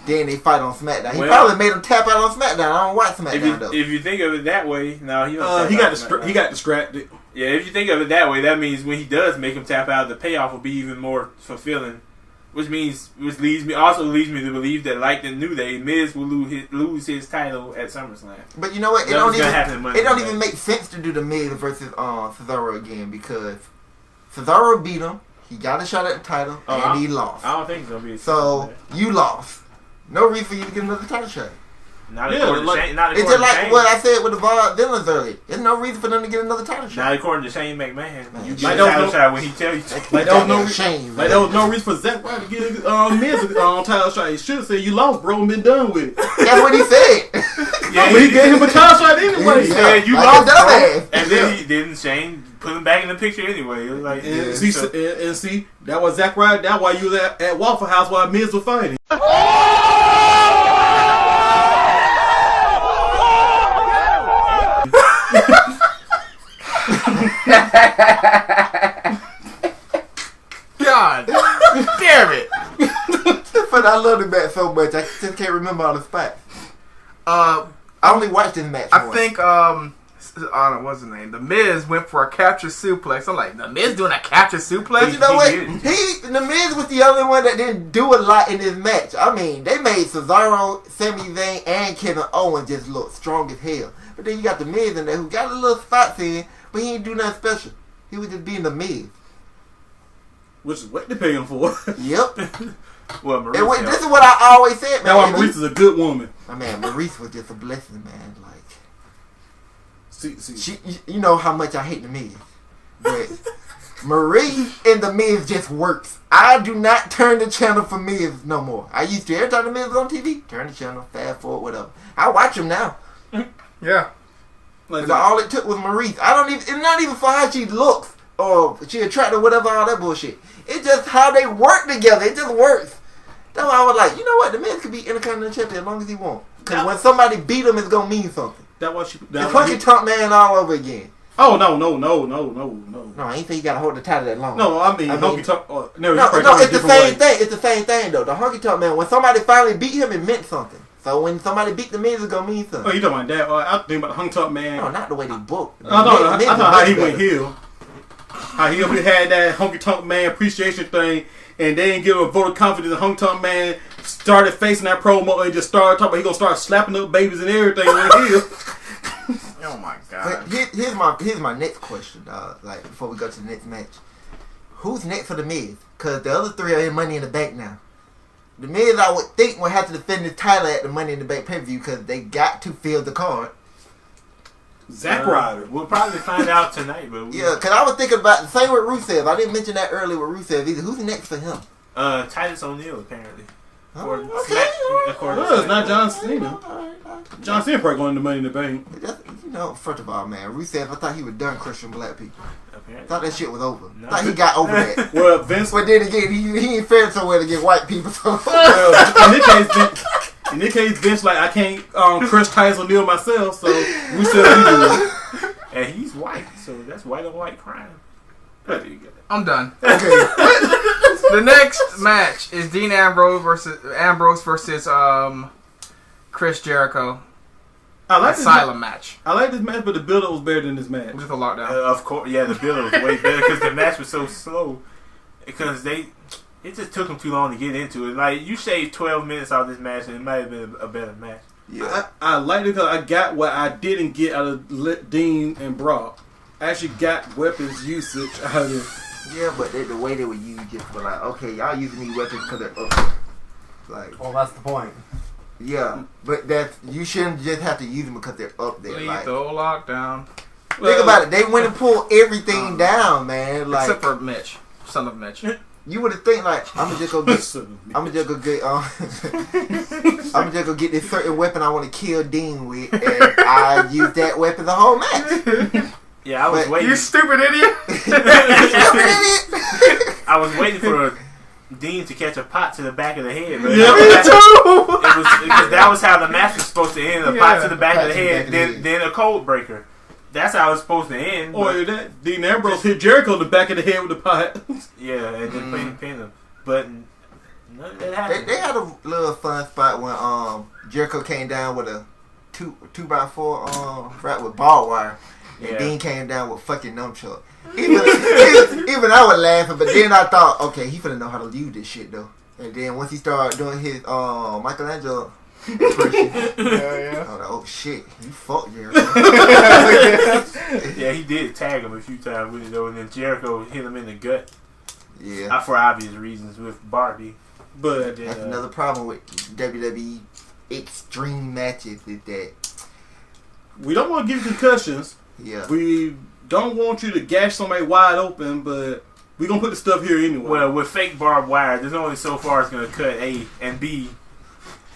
Then they fight on SmackDown. He probably made him tap out on SmackDown. I don't watch SmackDown though. If you think of it that way, no, he he got distracted. Yeah, if you think of it that way, that means when he does make him tap out, the payoff will be even more fulfilling. Which leads me to believe that, like the New Day, Miz will lose his title at SummerSlam. But you know what? It That don't was gonna happen Monday even night. make sense to do the Miz versus Cesaro again because Cesaro beat him. He got a shot at the title and he lost. I don't think it's gonna be. So you lost. No reason for you to get another title shot. Not Yeah, according to like- Shane. Not It's according just to like Shane. what I said with the Von Villains earlier. There's no reason for them to get another title Not shot. according to Shane McMahon. You Like get a those title no- shot when he tell you. Like there was no shame. Like there was no reason for Zack Ryder to get Miz title shot. He should have said, "You lost, bro, and been done with it." That's what he said. Yeah, But he gave him a title shot anyway. He said you like lost, a bro. dumbass. And then Shane put him back in the picture anyway. It was like, And, so- see, that was Zack Ryder. That's why you was at Waffle House while Miz was fighting. God damn it. But I love the match so much. I just can't remember all the spots. Uh, I only watched this match I once. think What's his name? The Miz went for a capture suplex. I'm like, the Miz doing a capture suplex? You know what? did. The Miz was the only one that didn't do a lot in this match. I mean, they made Cesaro, Sami Zayn, and Kevin Owens just look strong as hell. But then you got the Miz in there who got a little spots in, but he ain't do nothing special. He was just being the Miz. Which is what they pay him for. Yep. Well, And this is what I always said, man. That's why Maurice is a good woman. My man, Maurice was just a blessing, man. Like, See. you know how much I hate the Miz, but Maurice and the Miz just works. I do not turn the channel for Miz no more. I used to every time the Miz was on TV, turn the channel, fast forward, whatever. I watch him now. Yeah. Like, But all it took was Maurice. I don't even. It's not even for how she looks or she attracted, whatever, all that bullshit. It's just how they work together. It just works. That's why I was like, you know what? The Miz could be Intercontinental Champion as long as he wants. Because when somebody beat him, it's gonna mean something. that what she. It's Honky Tonk Man all over again. Oh no. No, I ain't think you gotta hold the title that long. No, I mean Honky Tonk. No, it's the same thing. It's the same thing though. The Honky Tonk Man. When somebody finally beat him, it meant something. So when somebody beat the Miz, it's gonna mean something. Oh, you talking about that? I think about the Honky Tonk Man. No, not the way they booked. I know how he went here. heel. How he had that Honky Tonk Man appreciation thing, and they didn't give him a vote of confidence. The Honky Tonk Man started facing that promo and just started talking about he gonna start slapping up babies and everything on heel. Oh my But god. here's my next question, dog. Like before we go to the next match, who's next for the Miz? Because the other three are in Money in the Bank now. The Miz, I would think, would have to defend his title at the Money in the Bank pay-per-view because they got to fill the card. Zack Ryder. We'll probably find out tonight, but Yeah, because I was thinking about the same with Rusev. I didn't mention that earlier with Rusev either. Who's next for him? Titus O'Neil apparently. Oh, Well, it's not John Cena. John Cena probably going to Money in the Bank. You know, first of all, man, Rusev, I thought he was done crushing black people. I Apparently. thought that shit was over. No. I thought he got over that. Well, Vince. But then again, he ain't fair somewhere to get white people. So. Well, in this case, Vince like I can't crush Titus O'Neil myself, so we said we do it. And he's white, so that's white on white crime. There you go. I'm done. Okay. The next match is Dean Ambrose versus Chris Jericho. I like this Asylum match. I like this match, but the build-up was better than this match. With a lockdown. Of course, yeah, the build was way better because the match was so slow. Because it just took them too long to get into it. Like, you shaved 12 minutes off this match, and it might have been a better match. Yeah. I like it because I got what I didn't get out of Dean and Brock. I actually got weapons usage out of it. Yeah, but the way they were used just were like, okay, y'all using these weapons because they're up. Like, Well, that's the point. yeah, but you shouldn't just have to use them because they're up there. Like, Lethal lockdown. think about it. They went and pulled everything down, man. Like, Except for Mitch. Son of Mitch. you would have think like, I'm gonna just go get this certain weapon I want to kill Dean with, and I use that weapon the whole match. Yeah, I was But waiting. You stupid idiot! I was waiting for Dean to catch a pot to the back of the head. But Yeah, it was because that was how the match was supposed to end. A pot to the back of the head, then a cold breaker. That's how it was supposed to end. Or But, that Dean Ambrose hit Jericho in the back of the head with the pot. yeah, and then pin him. But none of that happened. They had a little fun spot when Jericho came down with a 2x4 right with barbed wire. And Yeah. Dean came down with fucking nunchuck. Even I was laughing, but then I thought, okay, he finna know how to use this shit though. And then once he started doing his Michelangelo impression, Yeah. I was like, oh shit, you fucked Jericho. Yeah, he did tag him a few times with it though, and then Jericho hit him in the gut. Yeah, For obvious reasons with Barbie. But Then, that's another problem with WWE extreme matches is that we don't want to give you concussions. yeah. We don't want you to gash somebody wide open, but we're going to put the stuff here anyway. Well, with fake barbed wire, there's only so far it's going to cut, A, and B,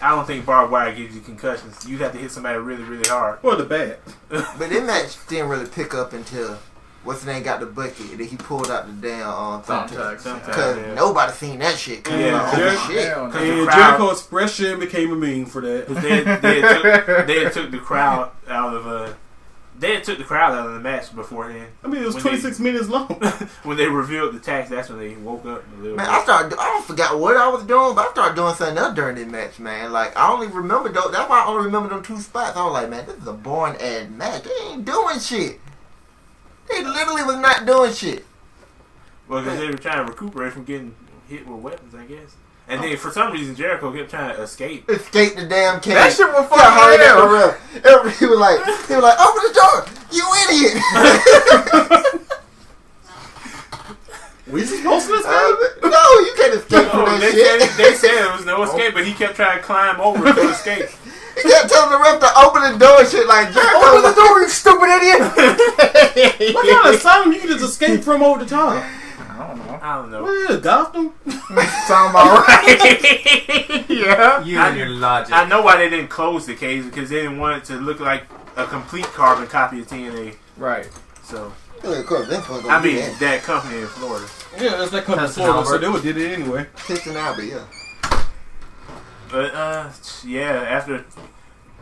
I don't think barbed wire gives you concussions. You'd have to hit somebody really, really hard. Or the bat. But that match didn't really pick up until what's the name got the bucket and then he pulled out the damn thumbtack. Thumbtack. Because Yeah. nobody seen that shit. 'Cause Yeah, like, Jer- oh shit. Hell no. The And crowd- Jericho's expression became a meme for that. They had took the crowd out of They took the crowd out of the match beforehand. I mean, it was 26 minutes long. When they revealed the tax, that's when they woke up a little Man, bit. I forgot what I was doing, but I started doing something else during this match, man. Like, I only remember those. That's why I only remember them 2 spots. I was like, man, this is a boring ass match. They ain't doing shit. They literally was not doing shit. Well, because they were trying to recuperate from getting hit with weapons, I guess. And then for some reason, Jericho kept trying to escape. Escape the damn cage. That shit was Yeah, how fucking real. real. He was like, open the door, you idiot. We supposed to escape? No, you can't escape from that shit. They said there was no escape, but he kept trying to climb over to escape. He kept telling the ref to open the door and shit like, Jericho. Open the door, you stupid idiot! What kind of asylum you can just escape from over the top? I don't know. What is it, Gotham? Sound about right. Yeah. You and your logic. I know why they didn't close the cage, because they didn't want it to look like a complete carbon copy of TNA. Right. So, I I mean, that company in Florida. Yeah, that's that company in Florida, so they would did it anyway. Piston Albert, yeah. But, yeah,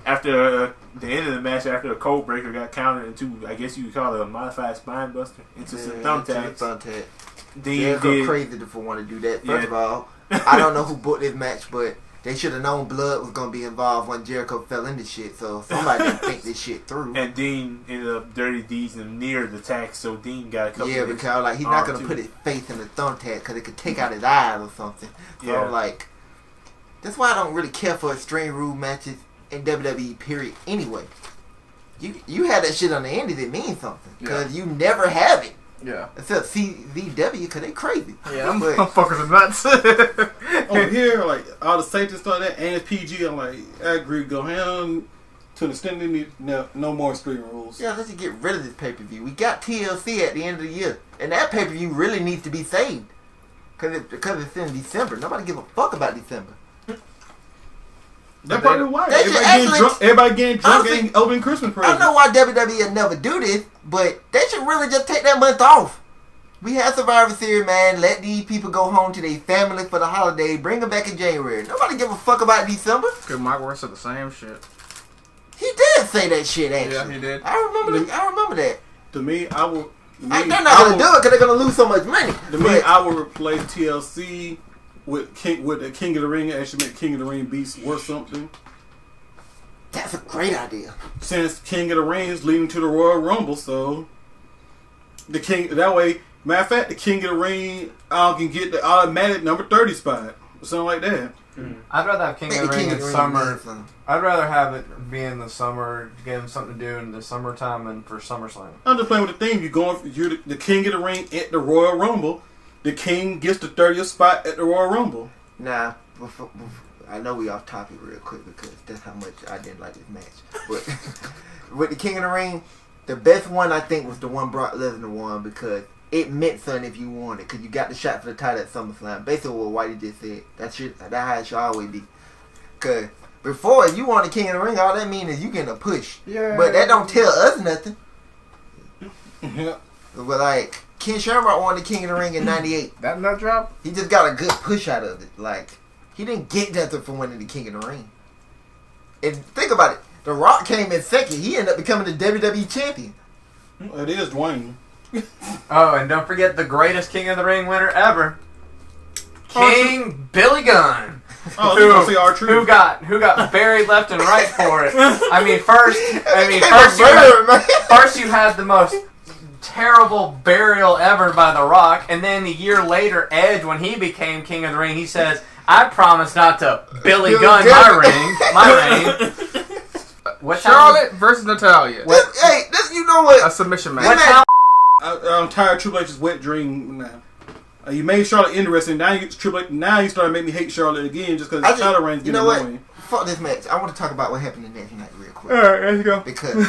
after the end of the match, after the code breaker got countered into, I guess you could call it a modified spine buster, into some thumbtacks. Jericho crazy for want to do that. First of all, I don't know who booked this match, but they should have known blood was going to be involved when Jericho fell into shit, so somebody didn't think this shit through. And Dean ended up dirty deeds and near the tax, so Dean got a couple Yeah, of his because like he's not arm, going to too. put his face in the thumbtack because it could take out his eyes or something. So Yeah. I'm like, that's why I don't really care for Extreme Rule matches in WWE, period, anyway. You had that shit on the Indies, it means something. Because you never have it. Yeah. Except CZW, because they crazy. Yeah, them But- motherfuckers are nuts. Over here, like, all the safety stuff like that, and it's PG, I'm like, I agree, go ham to an extent they need no more Extreme Rules. Yeah, let's just get rid of this pay-per-view. We got TLC at the end of the year. And that pay-per-view really needs to be saved. Because it's in December. Nobody give a fuck about December. That's probably why. They should Everybody getting drunk honestly, and opening Christmas presents. I know why WWE will never do this, but they should really just take that month off. We have Survivor Series, man. Let these people go home to their family for the holiday. Bring them back in January. Nobody give a fuck about December. Good, Mike Ward said the same shit. He did say that shit, actually. Yeah, he did. I remember that. To me, I will. They're not going to do it because they're going to lose so much money. To me, I will replace TLC with the King of the Ring. Actually, make King of the Ring beats worth something. That's a great idea. Since King of the Ring is leading to the Royal Rumble, so the King that way. Matter of fact, the King of the Ring can get the automatic number 30 spot or something like that. I'd rather have King of the Ring in summer. Ring. I'd rather have it be in the summer, give him something to do in the summertime and for SummerSlam. I'm just playing with the theme. You're the King of the Ring at the Royal Rumble. The King gets the 30th spot at the Royal Rumble. Nah, I know we off topic real quick because that's how much I didn't like this match. But with the King of the Ring, the best one I think was the one Brock Lesnar won because it meant something if you won it because you got the shot for the title at SummerSlam. Basically what Whitey just said. That's how it should always be. Because before, if you won the King of the Ring, all that means is you getting a push. Yeah. But that don't tell us nothing. Yeah. But like, Ken Shamrock won the King of the Ring in 98. That nut drop? He just got a good push out of it. Like, he didn't get nothing from winning the King of the Ring. And think about it. The Rock came in second. He ended up becoming the WWE champion. It is Dwayne. Oh, and don't forget the greatest King of the Ring winner ever, King Billy Gunn. Oh, you gonna say R-Truth. Who got buried left and right for it? First you had the most terrible burial ever by The Rock, and then a year later, Edge, when he became King of the Ring, he says, "I promise not to Billy Gunn my ring." What Charlotte versus Natalia. You know what? A submission match. What time? I'm tired of Triple H's wet dream now. You made Charlotte interesting. Now you started to make me hate Charlotte again just because the title reign's getting annoying. Fuck this match. I want to talk about what happened in next night real quick. Alright, there you go. Because I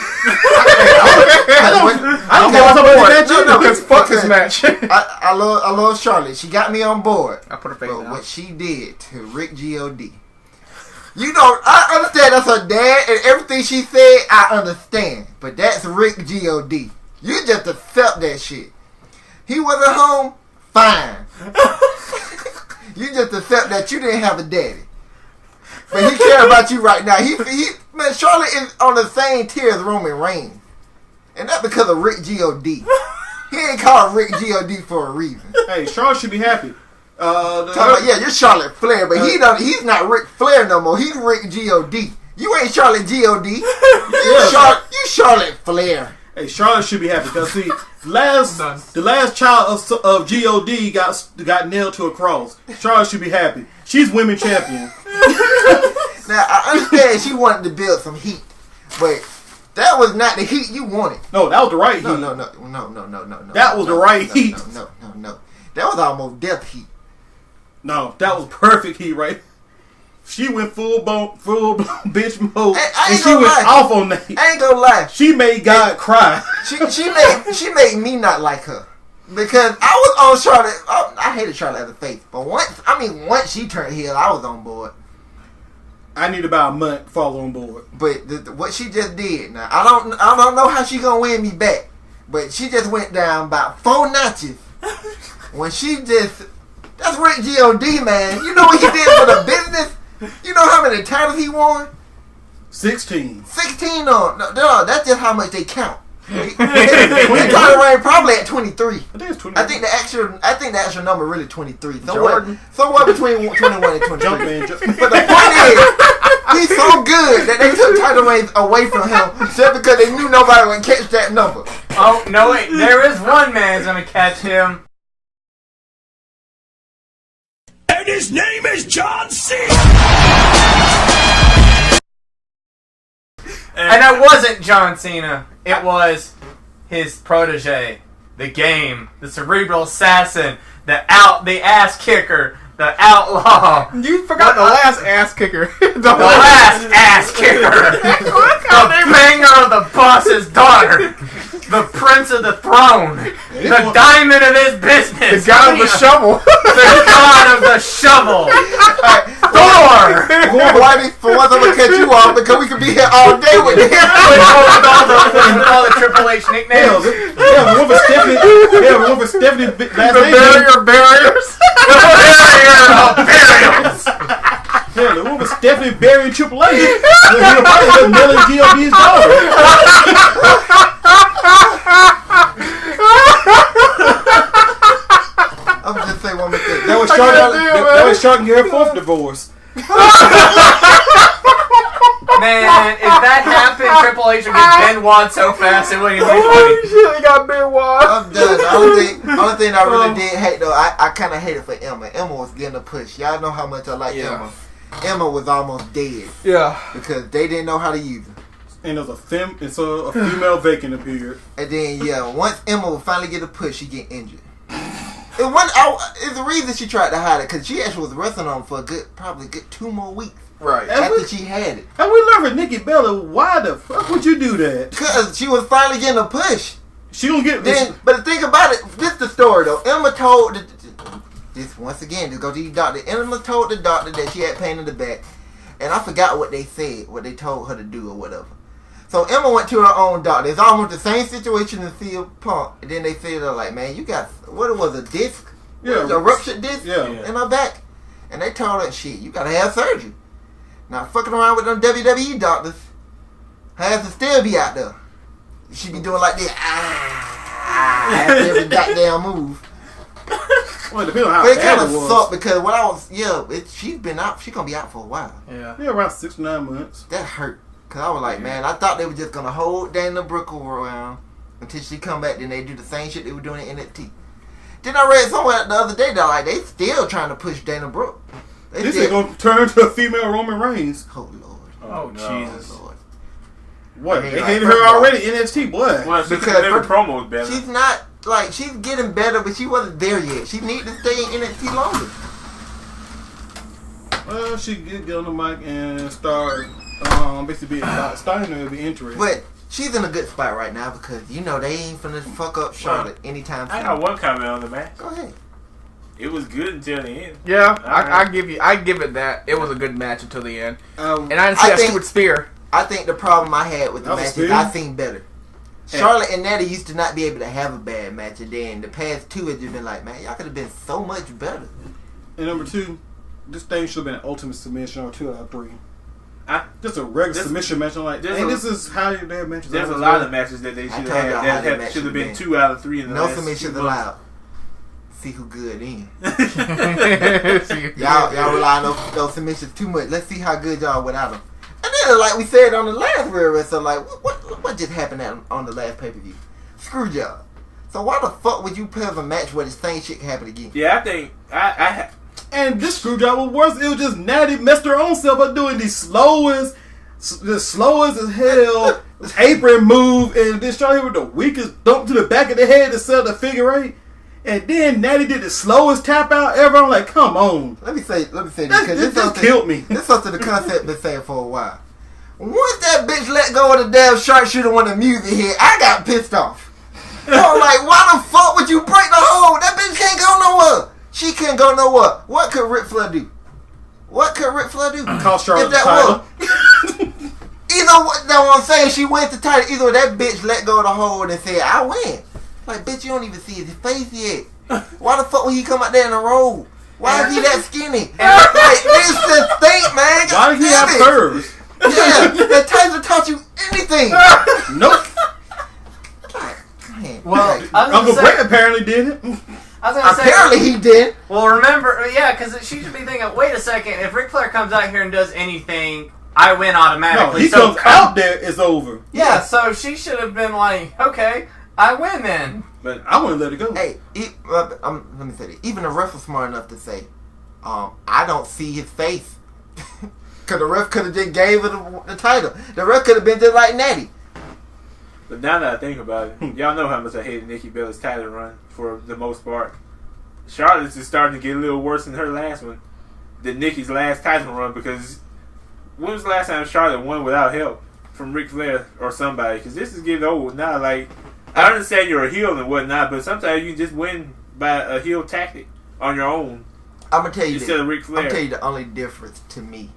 don't care what's up with that. No, Because fuck this match. I love Charlotte. She got me on board. I put her face But down. what she did to Rick G.O.D. You know, I understand that's her dad and everything she said, I understand. But that's Rick G.O.D. You just accept that shit. He wasn't home, fine. You just accept that you didn't have a daddy. But he cares about you right now. Man, Charlotte is on the same tier as Roman Reigns. And that's because of Rick G.O.D. He ain't called Rick G.O.D. for a reason. Hey, Charlotte should be happy. You're Charlotte Flair, but he's not Ric Flair no more. He's Rick G.O.D. You ain't Charlotte G.O.D. You Charlotte Flair. Hey, Charlotte should be happy because see, the last child of G.O.D. got nailed to a cross. Charlotte should be happy. She's women champion. Now I understand she wanted to build some heat, but that was not the heat you wanted. No, that was the right heat. No. That was the right heat. No. That was almost death heat. No, that was perfect heat, right? She went full blown bitch mode, and she went off on that. I ain't gonna lie. She made God cry. She made me not like her because I was on Charlotte. I hated Charlotte as a face, but once she turned heel, I was on board. I need about a month to fall on board. But what she just did, now I don't know how she gonna win me back, but she just went down about 4 notches when she just. That's Rick G.O.D. man. You know what he did for the business? You know how many titles he won? 16. 16 on. No, that's just how much they count. The title reign probably at 23. I think it's 23. I think the actual number really 23. Somewhere between 21 and 23. But the point is, he's so good that they took title reigns away from him just because they knew nobody would catch that number. Oh no, wait! There is one man who's gonna catch him. And his name is John Cena. And that wasn't John Cena. It was his protege, the Game, the cerebral assassin, the ass kicker, the outlaw. You forgot the last ass kicker. The last ass kicker. The banger of the boss's daughter. The prince of the throne. The diamond of his business. The god of the shovel. The god of the shovel. Thor. For once I'm going to cut you off because we could be here all day with him. With all the Triple H nicknames. One for Stephanie. The barrier of barriers. The barrier of burials. Yeah, the one with Stephanie burying Triple H. He'll probably nailing G.O.D.'s daughter. I'm just saying one more thing. That was Shark and her 4th divorce. Man, if that happened, Triple H would get Benoit so fast it wouldn't even be funny. Shit, he got Benoit. I'm done. The only thing I really did hate though, I kind of hated for Emma. Emma was getting a push. Y'all know how much I like Emma. Emma was almost dead. Yeah. Because they didn't know how to use her. And there's a female vacant appeared. And then once Emma would finally get a push, she get injured. And it's the reason she tried to hide it because she actually was wrestling on for probably 2 more weeks. Right. After she had it. And we learned from Nikki Bella, why the fuck would you do that? Because she was finally getting a push. She gonna get this. But the thing about it, this the story though. Emma told this once again. Just go to the doctor. Emma told the doctor that she had pain in the back, and I forgot what they said, what they told her to do or whatever. So Emma went to her own doctor. It's almost the same situation as CM Punk. And then they said, like, man, you got, what it was, a disc? Yeah. A ruptured disc Yeah. in her back. And they told her, shit, you got to have surgery. Now, fucking around with them WWE doctors, her ass will still be out there. She be doing like this, after every goddamn move. Well, it depends on how But it bad kind it of was. sucked because she's been out, she's going to be out for a while. Yeah. Yeah, around 6 to 9 months. That hurt. Because I was like, man, I thought they were just going to hold Dana Brooke around until she come back, then they do the same shit they were doing in NXT. Then I read somewhere the other day that like they still trying to push Dana Brooke. This is going to turn to a female Roman Reigns. Oh, Lord. Oh, no. Jesus. Oh, Lord. What? I mean, they like, hated first her of all- already in NXT, boy. Well, she Because could never first- promos better. She's not, like, she's getting better, but she wasn't there yet. She needs to stay in NXT longer. Well, she get on the mic and start basically starting to be interesting. But she's in a good spot right now because, you know, they ain't finna fuck up Charlotte anytime I soon. got one comment on the match. Go ahead. It was good until the end. Yeah, Alright. I give it that. It was a good match until the end. Um, And I didn't see I that think- stupid spear. I think the problem I had with the That was match is speed. I seen better. Charlotte and Natty used to not be able to have a bad match, and then the past 2 has just been like, man, y'all could have been so much better. and number 2, this thing should have been an ultimate submission or 2 out of 3. Just a regular submission match. I'm like, this is how their matches. There's a lot of matches that they should have had. That should have been 2 out of 3 in the last. No submissions allowed. See who good then. See, y'all rely on those submissions too much. Let's see how good y'all without them. And then, like we said on the last Real Wrestler, like what just happened on the last pay per view? Screw y'all. So why the fuck would you put up a match where the same shit can happen again? Yeah, I think and this screw job was worse. It was just Natty messed her own self by doing the slowest as hell apron move, and then Charlotte with the weakest dump to the back of the head to sell the figure eight. And then Natty did the slowest tap out ever. I'm like, come on. Let me say this because this just killed me. This is something the concept been saying for a while. Once that bitch let go of the damn sharpshooter when the music hit, I got pissed off. I'm like, why the fuck would you break the hold? That bitch can't go nowhere. She couldn't go nowhere. What could Ric Flair do? Call Charlotte the title. Either what I'm saying, she wins the title. Either that bitch let go of the hold and said, I win. Like, bitch, you don't even see his face yet. Why the fuck would he come out there in a robe? Why is he that skinny? Like, this is the thing, man. Why did he have curves? Yeah, that Tyson taught you anything. Nope. Well, Uncle Brett apparently did it. I was gonna say, apparently he did. Well, remember, yeah, because she should be thinking, wait a second, if Ric Flair comes out here and does anything, I win automatically. No, he comes out there, it's over. Yeah, so she should have been like, okay, I win then. But I wouldn't let it go. Hey, let me say this. Even the ref was smart enough to say, I don't see his face. Because the ref could have just gave her the title. The ref could have been just like Natty. But now that I think about it, y'all know how much I hated Nikki Bella's title run for the most part. Charlotte's is starting to get a little worse than her last one, than Nikki's last title run, because when was the last time Charlotte won without help from Ric Flair or somebody? Because this is getting old now. Like, I understand you're a heel and whatnot, but sometimes you just win by a heel tactic on your own. I'm going to tell you instead of Ric Flair. I'm going to tell you the only difference to me.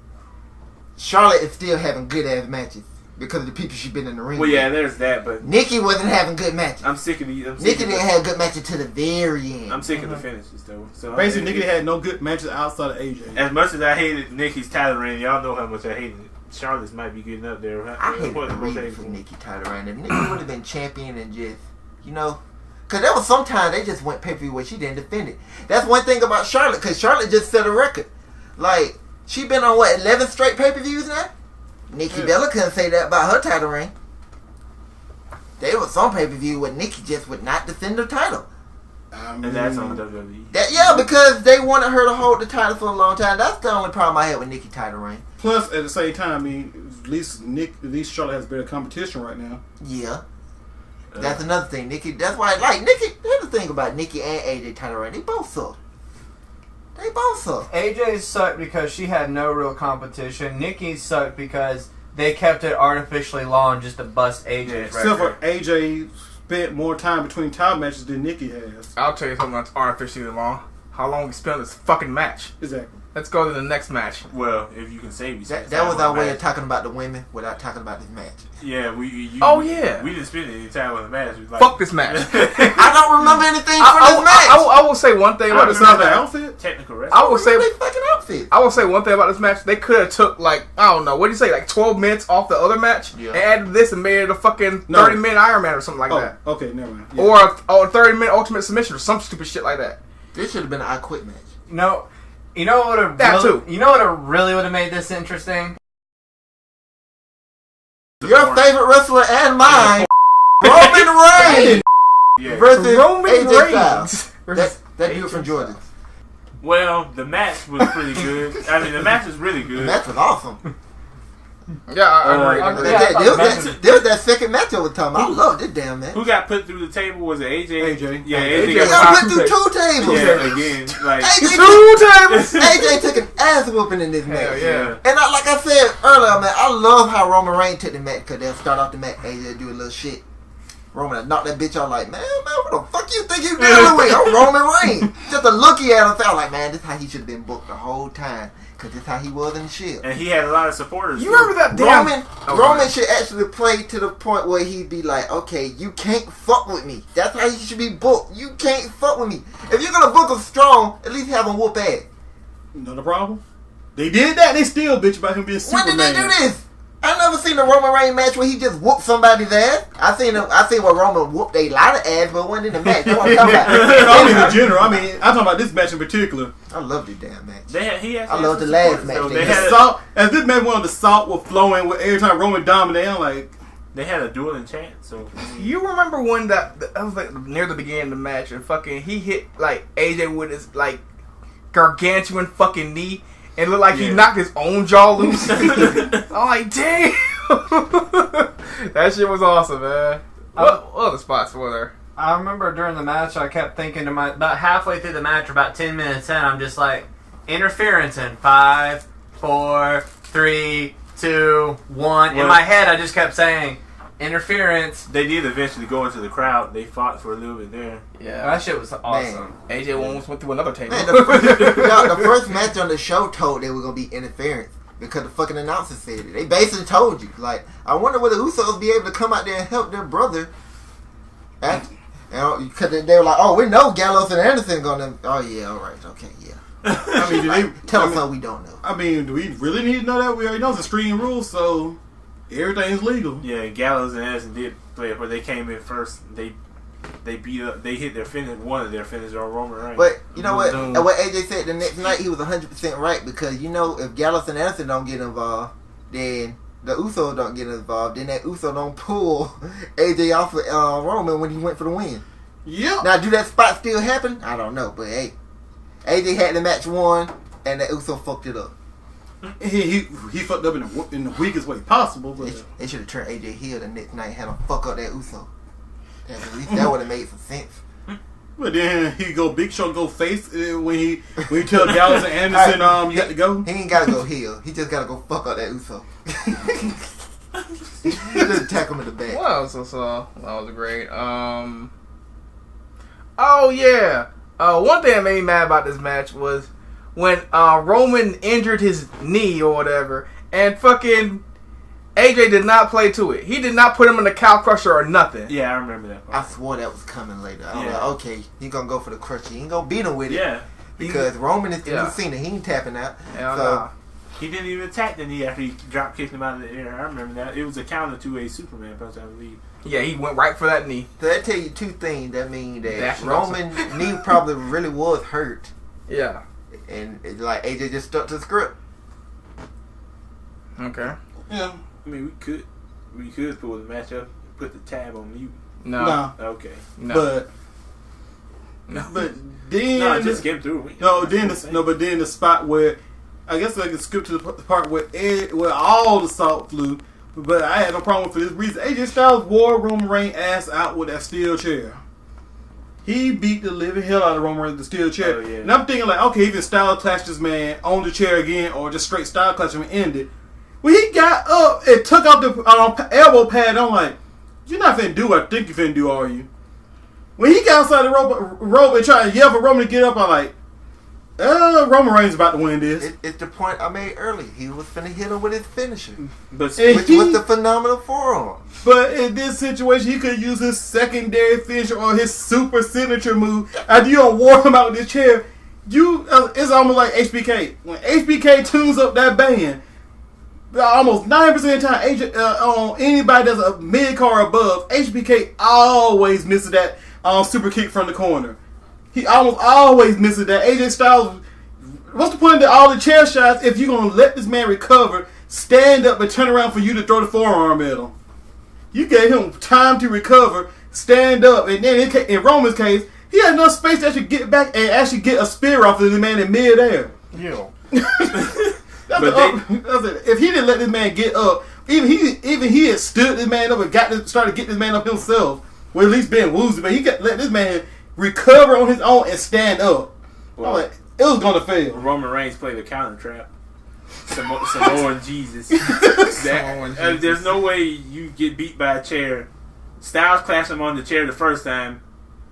Charlotte is still having good ass matches because of the people she's been in the ring Well, yeah, with. there's that, but Nikki wasn't having good matches. I'm sick of these. Nikki didn't have good matches to the very end. I'm sick of the finishes, though. So basically, Nikki had no good matches outside of AJ. As much as I hated Nikki's title reign, y'all know how much I hated it. Charlotte's might be getting up there. I hated the reason for Nikki title reign. If Nikki would have been champion and just, because there was sometimes they just went pay-per-view where she didn't defend it. That's one thing about Charlotte, because Charlotte just set a record. Like, she been on, 11 straight pay-per-views now? Nikki Bella couldn't say that about her title reign. There was some pay-per-view where Nikki just would not defend her title. And that's on WWE. Because they wanted her to hold the title for a long time. That's the only problem I had with Nikki title reign. Plus, at the same time, at least Charlotte has better competition right now. Yeah. That's another thing. Nikki, that's why, Nikki, here's the thing about Nikki and AJ title reign. They both suck. AJ sucked because she had no real competition. Nikki sucked because they kept it artificially long just to bust AJ's record. Except for AJ spent more time between title matches than Nikki has. I'll tell you something that's artificially long. How long we spent on this fucking match. Exactly. Let's go to the next match. Well, if you can say we that was our way of talking about the women without talking about this match. Yeah, we didn't spend any time on the match. Fuck this match. I don't remember anything from this match. I will say one thing about this match. The outfit? Technical wrestling. I will say fucking outfit. I will say one thing about this match. They could have took I don't know, what do you say, 12 minutes off the other match and added this and made it a fucking 30-minute Iron Man or something like that. Okay, never mind. Yeah. Or a 30-minute Ultimate Submission or some stupid shit like that. This should have been an I Quit match. No. You know what really would have made this interesting? Your favorite wrestler and mine, Roman Reigns, versus Roman AJ Reigns. Styles. That dude from Georgia. Well, the match was pretty good. I mean, the match was really good. The match was awesome. Yeah, I agree. There was that second match over time. I love this damn match. Who got put through the table? Was it AJ? AJ. Yeah, AJ got put through 2 tables. Yeah, again, AJ took an ass whooping in this match. Yeah. And like I said earlier, man, I love how Roman Reigns took the match because they'll start off the match, AJ do a little shit. Roman knock that bitch out like, man, what the fuck you think you dealing with? I'm Roman Reigns. Just a looky at him, felt like, man, this is how he should have been booked the whole time. Because this is how he was in the Shield. And he had a lot of supporters. You remember that damn... Roman should actually play to the point where he'd be like, okay, you can't fuck with me. That's how he should be booked. You can't fuck with me. If you're going to book him strong, at least have him whoop ass. Not a problem. They did that. They still bitch about him being When Superman. did they do this? I never seen a Roman Reigns match where he just whooped somebody's ass. I seen where Roman whooped a lot of ass, but it wasn't in the match. That's what I'm talking about. I mean, in general. I mean, I'm talking about this match in particular. I love this damn match. I love the last match. So They they had had Salt, as this match went on, the salt was flowing with every time Roman dominated. I'm like, they had a dueling chant. So You remember when that was like near the beginning of the match and fucking he hit like AJ with his like gargantuan fucking knee and it looked like he knocked his own jaw loose. I'm like, damn. That shit was awesome, man. What other spots were there? I remember during the match, I kept thinking to about halfway through the match, about 10 minutes in, I'm just like, interference in 5, 4, 3, 2, 1. In my head, I just kept saying, interference. they did eventually go into the crowd. They fought for a little bit there. Yeah. That shit was awesome. AJ almost went through another table. Man, the first match on the show told they were gonna be interference because the fucking announcer said it. They basically told you, like, I wonder will the Usos be able to come out there and help their brother. Because they were like, oh, we know Gallows and Anderson gonna. Oh yeah, all right, okay, yeah. I mean, Tell us something we don't know. I mean, do we really need to know that? We already know it's extreme rules, so everything's legal. Yeah, Gallows and Anderson did play it, but they came in first. They beat up. They hit their finish. One of their finishes on Roman Reigns. But you know what? Boom. And what AJ said the next night, he was 100% right because you know if Gallows and Anderson don't get involved, then the Usos don't get involved. Then that Uso don't pull AJ off of Roman when he went for the win. Yep. Now, do that spot still happen? I don't know, but hey, AJ had the match won, and the Uso fucked it up. He fucked up in the weakest way possible. But They should have turned AJ heel the next night and had him fuck up that Uso. At least that would have made some sense. But then Big Show go face when he tell Gallows and Anderson you got to go. He ain't gotta go heel. He just gotta go fuck up that Uso. He just attack him in the back. What else I saw? That was great. Oh yeah. One thing that made me mad about this match was when Roman injured his knee or whatever, and fucking AJ did not play to it. He did not put him in the cow crusher or nothing. Yeah, I remember that part. I swore that was coming later. I was Yeah. like, okay, he gonna go for the crutch. He ain't gonna beat him with it. Yeah. Because Roman is the Yeah. new Cena. He ain't tapping out. Hell So, nah. He didn't even attack the knee after he drop kicked him out of the air. I remember that. It was a counter to a Superman punch, I believe. Yeah, he went right for that knee. so that tell you two things. That mean that That's Roman knee probably really was hurt. Yeah. And it's like AJ just stuck to the script. Okay. Yeah. I mean, we could pull the match up and put the tab on mute. No. Nah. Okay. No. But then No, just get through. but then the spot where I guess I can skip to the part where all the salt flew. But I had no problem for this reason. AJ Styles wore Roman Reigns' ass out with that steel chair. He beat the living hell out of Roman Reigns with the steel chair. Oh, yeah. And I'm thinking like, okay, even Styles clashed this man on the chair again, or just straight Styles clashed him and ended. When he got up and took out the elbow pad, I'm like, you're not finna do what I think you're finna do, are you? When he got outside the rope and tried to yell for Roman to get up, I'm like, Roman Reigns about to win this. It's the point I made earlier. He was finna hit him with his finisher. But Which was the phenomenal forearm. But in this situation, he could use his secondary finisher or his super signature move. After you don't wore him out with this chair, it's almost like HBK. When HBK tunes up that band, almost 90% of the time, on anybody that's a mid card above, HBK always misses that super kick from the corner. He almost always misses that. AJ Styles, what's the point of all the chair shots if you're going to let this man recover, stand up, and turn around for you to throw the forearm at him? You gave him time to recover, stand up, and then in Roman's case, he had enough space to actually get back and actually get a spear off of the man in midair. Yeah. If he didn't let this man get up, even he had stood this man up and started getting this man up himself, or at least being woozy, but he let this man recover on his own and stand up. Well, like, it was gonna fail. Roman Reigns played a counter trap. Samoan Jesus. There's no way you get beat by a chair. Styles clashed him on the chair the first time.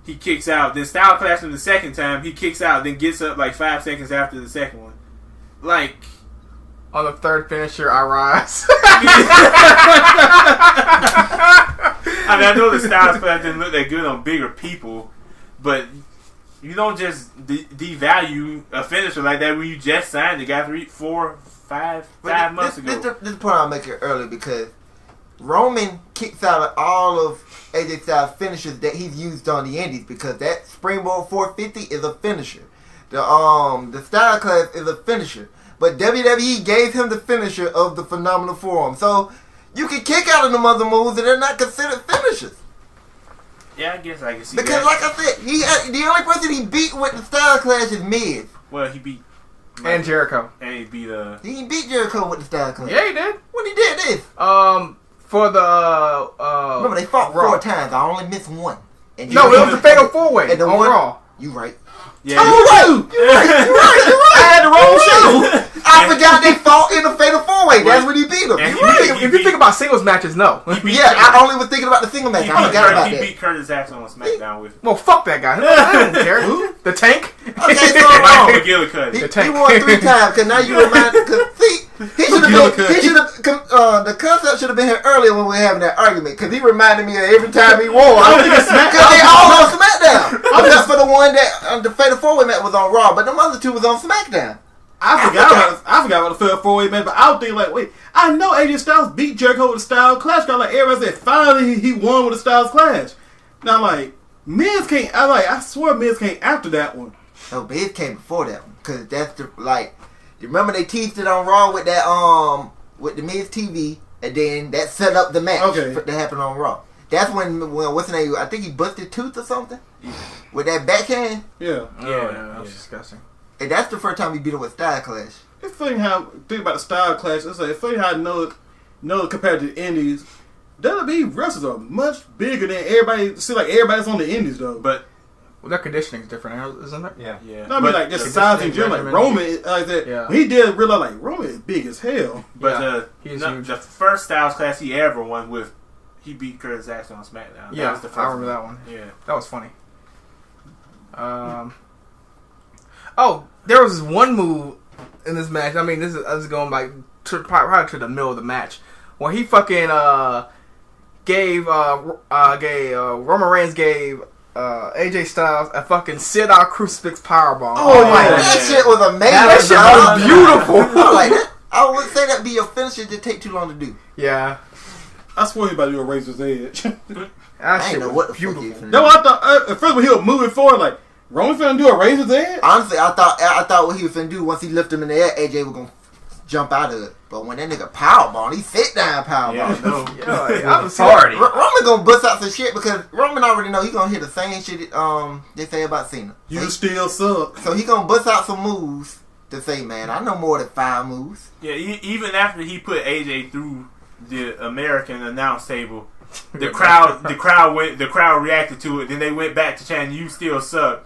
He kicks out. Then Styles clashed him the second time. He kicks out. Then gets up like 5 seconds after the second one. Like, on the third finisher, I rise. I mean, I know the Styles clash didn't look that good on bigger people, but You don't just devalue a finisher like that when you just signed the guy 5 months ago. This is the point I'll make it earlier because Roman kicks out of all of AJ Styles' finishers that he's used on the Indies because that Springboard 450 is a finisher. The Style Clash is a finisher. But WWE gave him the finisher of the Phenomenal Forearm. So you can kick out of them other moves and they're not considered finishers. Yeah, I guess I can see because that. Like I said, the only person he beat with the Style Clash is Miz. Well, he beat... And Jericho. And he beat... He beat Jericho with the Style Clash. Yeah, he did. When he did this. For the... Remember, they fought Raw. 4 times. I only missed one. And No, it was the Fatal 4-Way on Raw. You right. Yeah, You're right. I had the wrong show. I forgot they fought in the Fatal 4-Way. That's when he beat him. If you think about singles matches, no. Yeah, I only was thinking about the single match. I forgot about that. He beat Curtis Axel on SmackDown with him. Well, fuck that guy. I don't care. The Tank? Okay, so Mike McGillicuddy. he won 3 times because now you remind. See, he should have been. He should have. The concept should have been here earlier when we were having that argument because he reminded me of every time he won. I don't think it's because they all on SmackDown. Except for the one that the Fatal 4-Way match was on Raw, but them other 2 was on SmackDown. I forgot about the Fatal 4-Way match, but I was thinking like, wait, I know AJ Styles beat Jericho with the Styles Clash. Cause like everybody said, finally he won with the Styles Clash. Now like Miz came. I swear Miz came after that one. No, Miz came before that one because that's the You remember they teased it on Raw with that with the Miz TV, and then that set up the match that happened on Raw. That's when what's the name? I think he busted tooth or something with that backhand. Yeah. That was disgusting. And that's the first time he beat him with Style Clash. It's funny how think about the Style Clash. It's like it's funny how I know compared to the Indies, WWE wrestlers are much bigger than everybody. See, like everybody's on the Indies though, but. Well, their conditioning is different, isn't it? Yeah. No, I mean, like, just size in general. Like, Roman, like that. Yeah. When he did realize, like, Roman is big as hell. But the first Styles Clash he ever won with, he beat Curtis Axel on SmackDown. Yeah, that was the first I remember that one. Yeah. That was funny. There was this one move in this match. I mean, this is going back probably to the middle of the match where he fucking gave Roman Reigns gave AJ Styles a fucking sit-out crucifix powerbomb. Oh yeah, that shit was amazing. That shit was beautiful. I like that. I would say that'd be your finisher. Just take too long to do. Yeah, I swear he about to do a Razor's Edge. that I shit ain't know was what the beautiful. fuck he No, I thought at first when he was moving forward, like Roman's finna do a Razor's Edge. Honestly, I thought what he was finna do once he lifted him in the air, AJ was gonna jump out of it. But when that nigga powerbomb, he sit down powerbomb. I was Party. Roman gonna bust out some shit because Roman already know he gonna hear the same shit they say about Cena. You still suck. So he gonna bust out some moves to say, man, I know more than 5 moves. Yeah, even after he put AJ through the American announce table, the crowd reacted to it. Then they went back to chanting, "You still suck."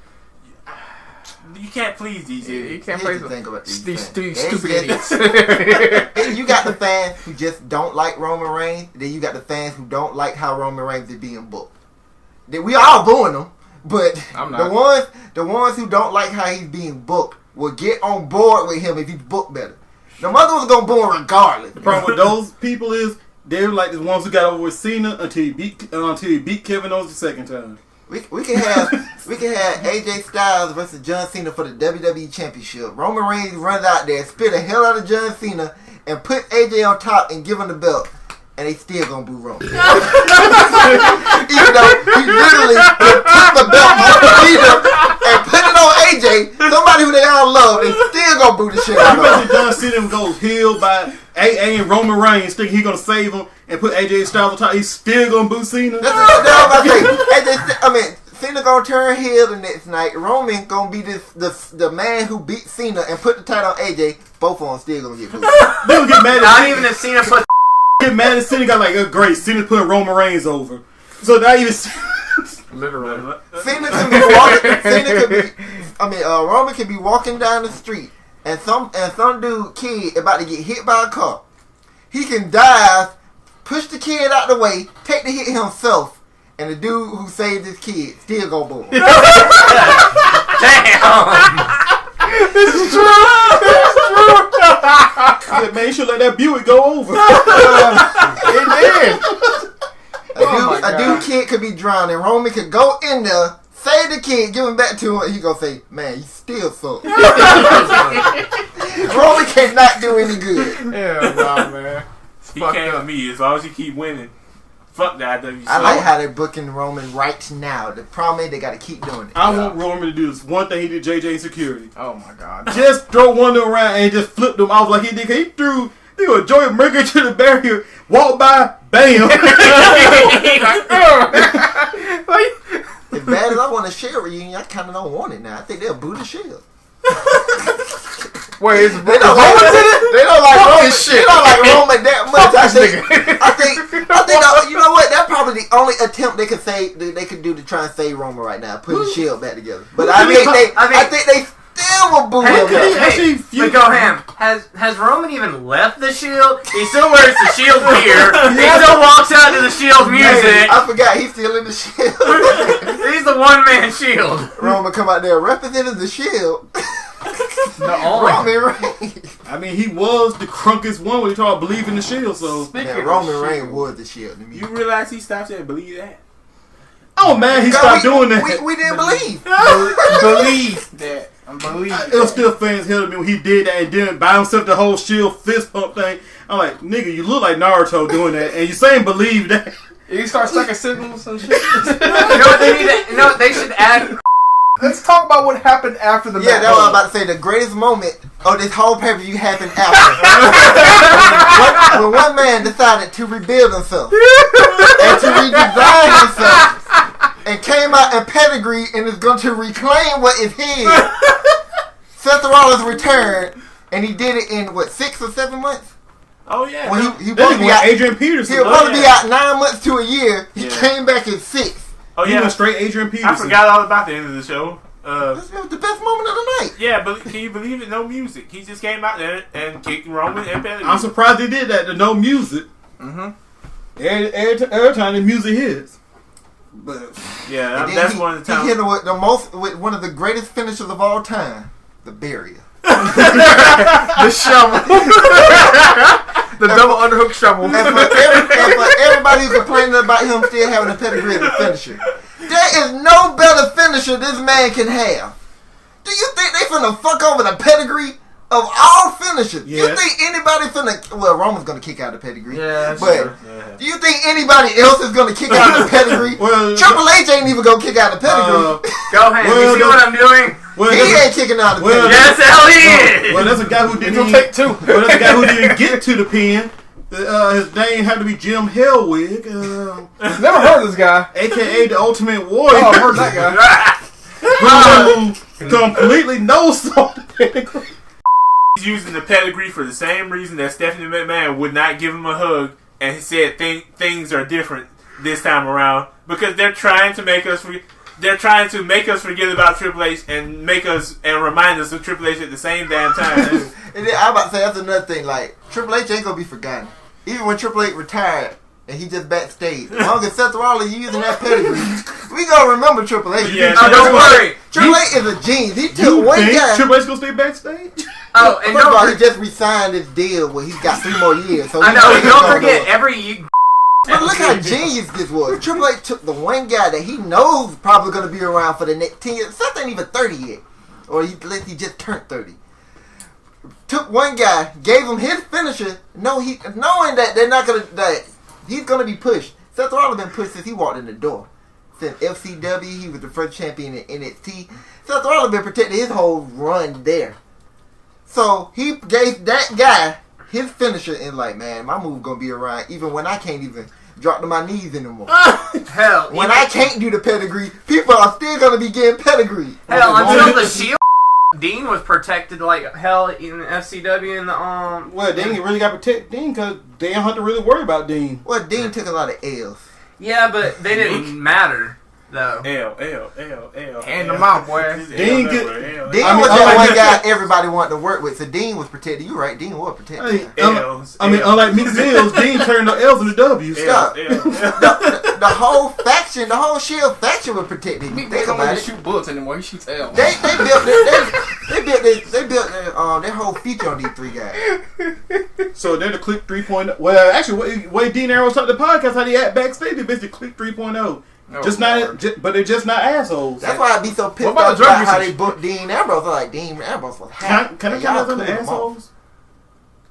You can't please these idiots. You can't Here's play the thing about these these fans. stupid idiots. You got the fans who just don't like Roman Reigns. Then you got the fans who don't like how Roman Reigns is being booked. Then we all booing them, but I'm not. the ones who don't like how he's being booked will get on board with him if he's booked better. The mother was gonna boo him regardless. The problem with those people is they're like the ones who got over with Cena until he beat Kevin Owens the second time. We can have AJ Styles versus John Cena for the WWE Championship. Roman Reigns runs out there, spit the hell out of John Cena, and put AJ on top and give him the belt, and they still gonna boo Roman. Even though he literally took the belt from Cena and put it on AJ, somebody who they all love, they still gonna boo the shit out You of him. imagine John Cena goes healed by AA and Roman Reigns, thinking he gonna save him and put AJ Styles on top. He's still gonna boo Cena. That's what I'm about to say. Cena gonna turn heel the next night. Roman gonna be the man who beat Cena and put the title on AJ. Both of them still gonna get booed. They gonna get mad Not at even if Cena put. get mad at Cena. Got like, oh, great, Cena put Roman Reigns over. So not even. Literally. Cena can be walking. Roman can be walking down the street and some dude kid about to get hit by a car. He can dive, push the kid out the way, take the hit himself, and the dude who saved his kid still go boom. Damn. This is true. Yeah, man, you should let that Buick go over. It did. A dude kid could be drowning. Roman could go in there, save the kid, give him back to him. He gonna say, "Man, you still suck." Roman cannot do any good. Hell no, man. He came with me as long as he keep winning. Fuck the IWC. I like how they're booking Roman right now. The problem is they got to keep doing it. I want Roman to do this one thing he did JJ Security. Oh my god. Just throw one of them around and just flip them off like he did. He threw Joey Mercury to the barrier, walked by, bam. As bad as I want a Shield reunion, I kind of don't want it now. I think they'll boo the Shield. Wait, is They don't like Roman. They don't like Roman. shit. They don't like Roman that much. Fuck this I think. You know what? That's probably the only attempt they could do to try and save Roman right now, put the Shield back together. But I think they still will boo him. But go ham. Has Roman even left the Shield? He still wears the Shield gear. He still walks out to the Shield music. Hey, I forgot he's still in the Shield. He's the one-man Shield. Roman come out there representing the Shield. Roman Reigns. I mean, he was the crunkest one when you talk about believing the Shield. So Roman Reigns was the Shield to me. You realize he stopped saying believe that? oh man, he stopped doing that. We didn't believe. believe that. I'm believing. It was still fans hell to me when he did that and then by himself the whole Shield fist pump thing. I'm like, nigga, you look like Naruto doing that, and you saying believe that. You start sucking signals and shit. You know what they need to? You know what they should add? Let's talk about what happened after the match. Yeah, that's what I was about to say. The greatest moment of this whole pay-per-view happened after. when one man decided to rebuild himself and to redesign himself and came out in pedigree and is going to reclaim what is his. Seth Rollins returned, and he did it in, 6 or 7 months? Oh, yeah. Well, he supposed to be out, Adrian Peterson. he was supposed to be out 9 months to a year. He came back in 6. Oh, He yeah. went straight Adrian Peterson. I forgot all about the end of the show. This was the best moment of the night. Yeah, but can you believe it? No music. He just came out there and kicked Roman and Pedigree. I'm surprised they did that to no music. Mm-hmm. Every time the music hits. But Yeah, And that's then one of the He times. hit him with one of the greatest finishers of all time, the barrier. The shovel. The double underhook shovel. And for everybody who's complaining about him still having a pedigree as a finisher, there is no better finisher this man can have. Do you think they finna fuck over the pedigree of all finishers? Yeah. You think anybody finna... Well, Roman's gonna kick out the pedigree. Yeah, But sure. do you think anybody else is gonna kick out the pedigree? Well, Triple H ain't even gonna kick out the pedigree. Go ham. Well, You see what I'm doing? well, He that's ain't kicking out the Well, pedigree. Yes, hell he is. well, that's a guy who didn't It'll even, take 2. well, that's a guy who didn't get to the pin. His name had to be Jim Hellwig, Never heard of this guy. a.k.a. the Ultimate Warrior. Oh, I've heard that guy. Who completely knows the pedigree. He's using the pedigree for the same reason that Stephanie McMahon would not give him a hug and he said things are different this time around because they're trying to make us forget about Triple H and remind us of Triple H at the same damn time. And then I'm about to say that's another thing. Like Triple H ain't gonna be forgotten. Even when Triple H retired and he just backstage, as long as Seth Rollins using that pedigree, we gonna remember Triple H. Yeah, Don't worry. Triple H is a genius. He You took one think guy. Triple H gonna stay backstage? Oh, and First of all, he don't just re-signed his deal where he's got 3 more years. So I we know. he's Don't gonna forget go. every. But look how genius this was. Triple H took the one guy that he knows probably gonna be around for the next 10 years. Seth ain't even 30 yet, or he just turned 30. Took one guy, gave him his finisher, knowing that they're not gonna that he's gonna be pushed. Seth Rollins been pushed since he walked in the door. Since FCW, he was the first champion in NXT. Seth Rollins been protecting his whole run there. So he gave that guy his finisher and like, man, my move gonna be around even when I can't even drop to my knees anymore. Hell, When I can't do the pedigree, people are still gonna be getting pedigree. hell until the Shield. Dean was protected like hell in FCW and the Well, Dean really got to protect Dean because they don't have to really worry about Dean. Well, Dean took a lot of L's. Yeah, but they didn't matter though. L. Hand them out, boy. Dean get- Dean I mean, was that unlike- one guy everybody wanted to work with, so Dean was protected. You right, Dean was protected. Hey, unlike Meek Mills, Dean turned the L's into W's. Stop. The whole faction, the whole Shield faction was protected. He Think don't about even it. shoot bullets anymore. He shoots L. They built their whole feature on these 3 guys. So they're the Click 3.0. Well, actually, way Dean Arrows talked the podcast, how they act backstage, they basically Click 3.0. Oh, Just Lord. not, but they're just not assholes. That's why I'd be so pissed What about off the drug about how they usage? booked Dean Ambrose. I'm like, Dean Ambrose was happy. Can I Like, count y'all them the cooled him off. assholes?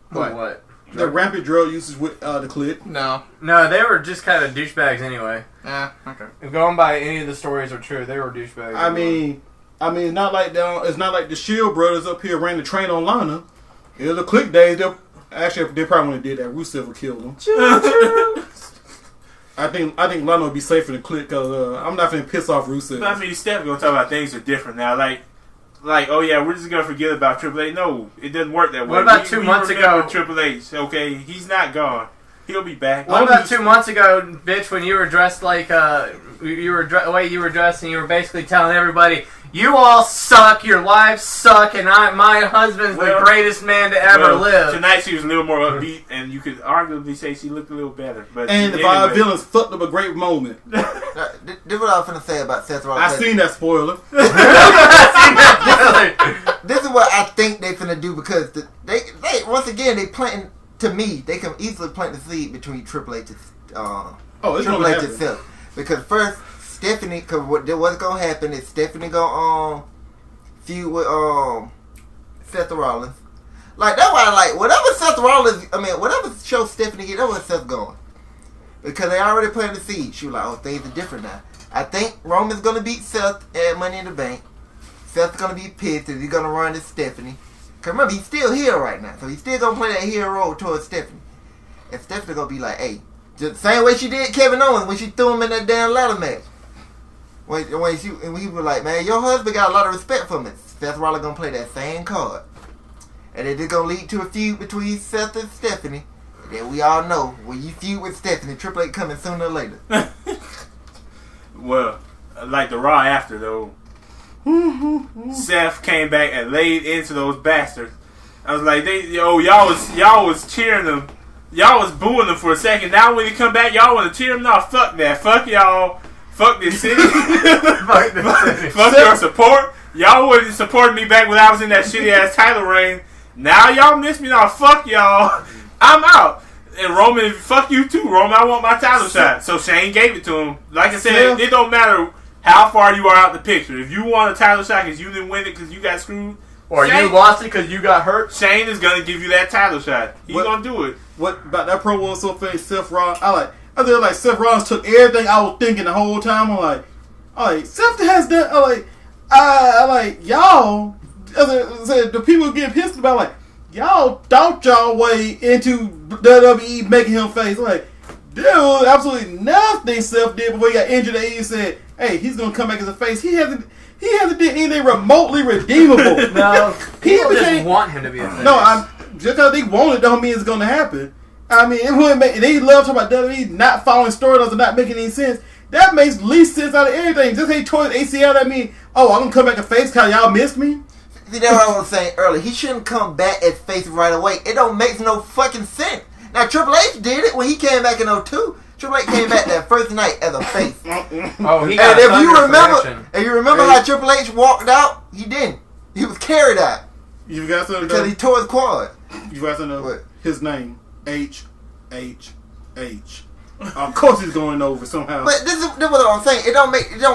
What? What? The rampant drug usage with the clique. No. No, they were just kind of douchebags anyway. Yeah. Okay. If going by any of the stories are true, they were douchebags. I mean, it's not like the Shield brothers up here ran the train on Lana. It was the clique days. They probably wouldn't have did that. Rusev would kill them. I think Lana would be safer than clique because I'm not going to piss off Rusev. But I mean, Steph gonna talk about things are different now. Like, oh yeah, we're just gonna forget about Triple H. No, it doesn't work that way. What about 2 months remember ago? Triple H, okay, he's not gone. He'll be back. What about 2 months ago, bitch, when you were dressed like the way you were dressed, and you were basically telling everybody, "You all suck. Your lives suck, and my husband's the greatest man to ever live." Tonight she was a little more upbeat, and you could arguably say she looked a little better. But And the Five Villains fucked up a great moment. This is what I was finna say about Seth Rollins. I seen that spoiler. This is what I think they finna do because they once again they planting, to me, they can easily plant the seed between Triple H and It's Triple gonna H happen. itself. Because first Stephanie, because what's gonna happen is Stephanie gonna feud with Seth Rollins. Like that's why whatever show Stephanie get, that's where Seth going. Because they already planted the seed. She was like, oh, things are different now. I think Roman's gonna beat Seth at Money in the Bank. Seth's gonna be pissed and he's gonna run to Stephanie. Cause remember, he's still heel right now, so he's still gonna play that heel role towards Stephanie. And Stephanie gonna be like, hey, just the same way she did Kevin Owens when she threw him in that damn ladder match. When he was like, man, your husband got a lot of respect for me. Seth Rollins gonna play that same card. And it is gonna lead to a feud between Seth and Stephanie. And then we all know, when you feud with Stephanie, Triple H coming sooner or later. Well, like the Raw after though, Seth came back and laid into those bastards. I was like, y'all was cheering them, y'all was booing them for a second. Now when they come back, y'all want to cheer them? No, fuck that, fuck y'all, fuck this city, fuck your support. Y'all wouldn't support me back when I was in that shitty ass title reign. Now y'all miss me. Now fuck y'all. I'm out. And Roman, fuck you too, Roman. I want my title shot. So Shane gave it to him. Like I said, it don't matter how far you are out the picture. If you want a title shot because you didn't win it because you got screwed, or Shane, you lost it because you got hurt, Shane is gonna give you that title shot. He's gonna do it. What about that promo was so funny? Seth Rollins. I feel like Seth Rollins took everything I was thinking the whole time. I'm like, Seth has done. I like y'all. The people getting pissed about like. Y'all thought y'all way into WWE making him face. Like, there was absolutely nothing Seth did before he got injured. And he said, hey, he's going to come back as a face. He hasn't did anything remotely redeemable. No, people just want him to be a face. No, just because they want it don't mean it's going to happen. I mean, it wouldn't make, they love talking about WWE not following storylines and not making any sense. That makes least sense out of everything. Just say towards ACL, that mean, oh, I'm going to come back a face because y'all missed me? See, that's what I was saying earlier. He shouldn't come back as face right away. It don't make no fucking sense. Now, Triple H did it when he came back in 02. Triple H came back that first night as a face. Oh, he got if you remember how Triple H walked out, he didn't. He was carried out. You got something because he tore his quad. You got something what? His name, H. Of course he's going over somehow. But this is what I'm saying. It don't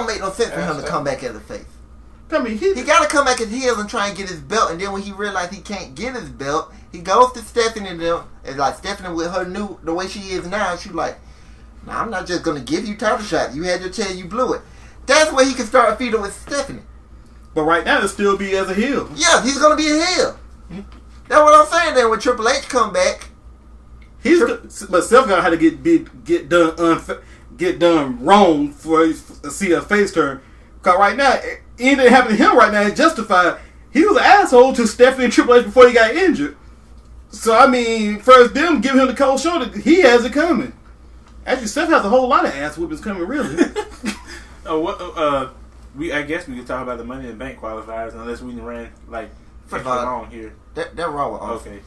make no sense for him to come back as a face. I mean, he got to come back as heel and try and get his belt, and then when he realized he can't get his belt, he goes to Stephanie and them, and like Stephanie with her the way she is now, she's like, nah, I'm not just gonna give you title shot. You had your chance, you blew it. That's where he can start a feud with Stephanie. But right now, it'll still be as a heel. Yeah, he's gonna be a heel. That's what I'm saying. Then when Triple H come back, but Seth gonna have to get done wrong for to see a face turn. Cause right now, anything happening to him right now is justified. He was an asshole to Stephanie and Triple H before he got injured. So I mean, first them giving him the cold shoulder, he has it coming. Actually, Seth has a whole lot of ass whoopings coming, really. I guess we could talk about the Money in the Bank qualifiers unless we ran like extra long here. That Raw was awesome. Okay.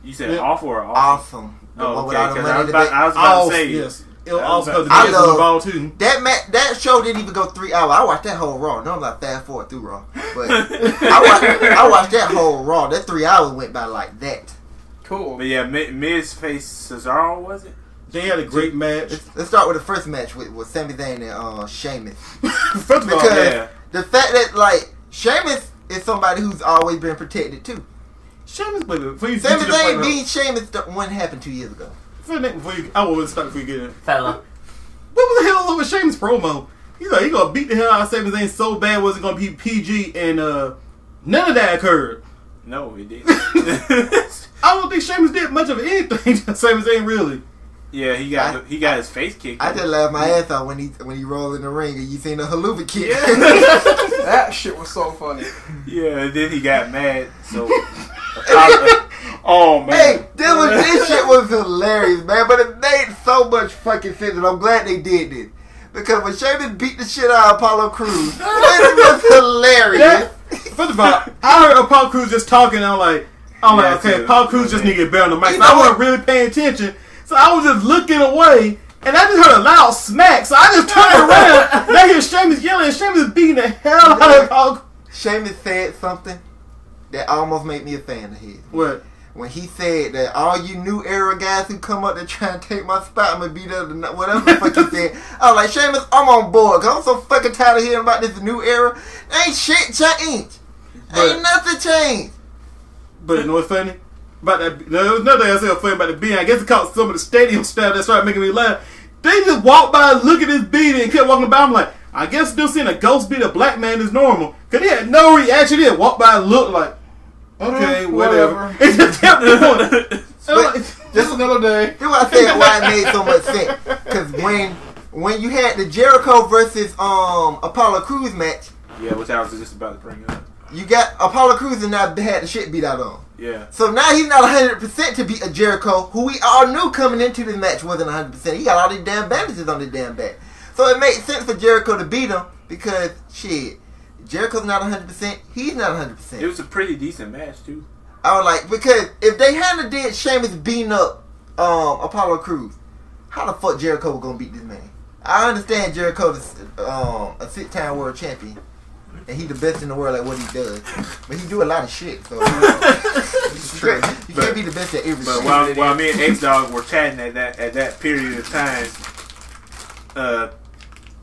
You said awful or awesome? Oh, okay. Because I was about to say yes. It was also because the was ball too. That show didn't even go 3 hours. I watched that whole Raw. No, I'm not fast forward through Raw, but I watched that whole Raw. That 3 hours went by like that. Cool. But yeah, Miz faced Cesaro, was it? They had a great match. Let's start with the first match with Sami Zayn and Sheamus. First of all, Because the fact that like Sheamus is somebody who's always been protected too. Sheamus, please. Sami Zayn beat Sheamus what happened 2 years ago. I will start before you get in. Fella. What the hell was with Sheamus promo? He's like, he gonna beat the hell out of Sami Zayn so bad was it gonna be PG, and none of that occurred. No, it didn't. I don't think Sheamus did much of anything to Sami Zayn really. Yeah, he got his face kicked. I just laughed my ass off when he rolled in the ring and you seen the haluva kick. Yeah. That shit was so funny. Yeah, and then he got mad. So, oh man, hey, this shit was hilarious, man. But it made so much fucking sense, and I'm glad they did this because when Sheamus beat the shit out of Apollo Crews, it was hilarious. First of all, I heard Apollo Crews just talking. And I'm like, okay, Apollo Crews just need to get better on the mic. So I wasn't really paying attention. So I was just looking away, and I just heard a loud smack. So I just turned around, and I hear Sheamus yelling, and Sheamus beating the hell out of Apollo. Sheamus said something that almost made me a fan of his. What? When he said that all you new era guys who come up to try and take my spot, I'm gonna beat up whatever the fuck he said. I was like, Sheamus, I'm on board, cause I'm so fucking tired of hearing about this new era. Ain't shit changed. Ain't nothing changed. But you know what's funny? About that, there was another thing I said funny about the beating. I guess it caught some of the stadium staff that started making me laugh. They just walked by, look at this beating, and kept walking by. I'm like, I guess still seeing a ghost beat a black man is normal. Cause they had no reaction. They just walked by and looked like, okay, whatever. It just kept going. Just another day. Here's what I said why it made so much sense. Because when you had the Jericho versus Apollo Crews match, yeah, which I was just about to bring up. You got Apollo Crews and now had the shit beat out on him. Yeah. So now he's not 100% to beat a Jericho, who we all knew coming into this match wasn't 100%. He got all these damn bandages on his damn back. So it made sense for Jericho to beat him because, shit, Jericho's not 100%. He's not 100%. It was a pretty decent match, too. I was like, because if they hadn't did Sheamus beating up Apollo Crews, how the fuck Jericho was going to beat this man? I understand Jericho's a 6-time world champion. And he the best in the world at what he does. But he do a lot of shit, so you can't be the best at everything. But while me and X-Dog were chatting at that period of time,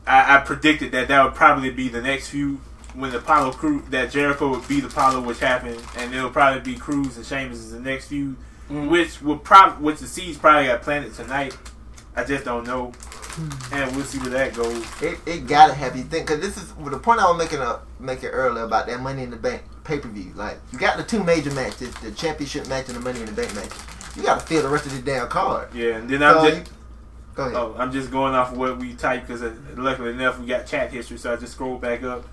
I predicted that would probably be the next feud when Apollo Crews, that Jericho would beat Apollo, which happened, and it'll probably be Crews and Sheamus as the next feud, which the seeds probably got planted tonight. I just don't know. And we'll see where that goes. It gotta have you think, because this is the point I was making earlier about that Money in the Bank pay-per-view. Like, you got the two major matches, the championship match and the Money in the Bank match. You gotta fill the rest of the damn card. Yeah, and then go ahead. I'm just going off of what we typed because luckily enough we got chat history, so I just scrolled back up.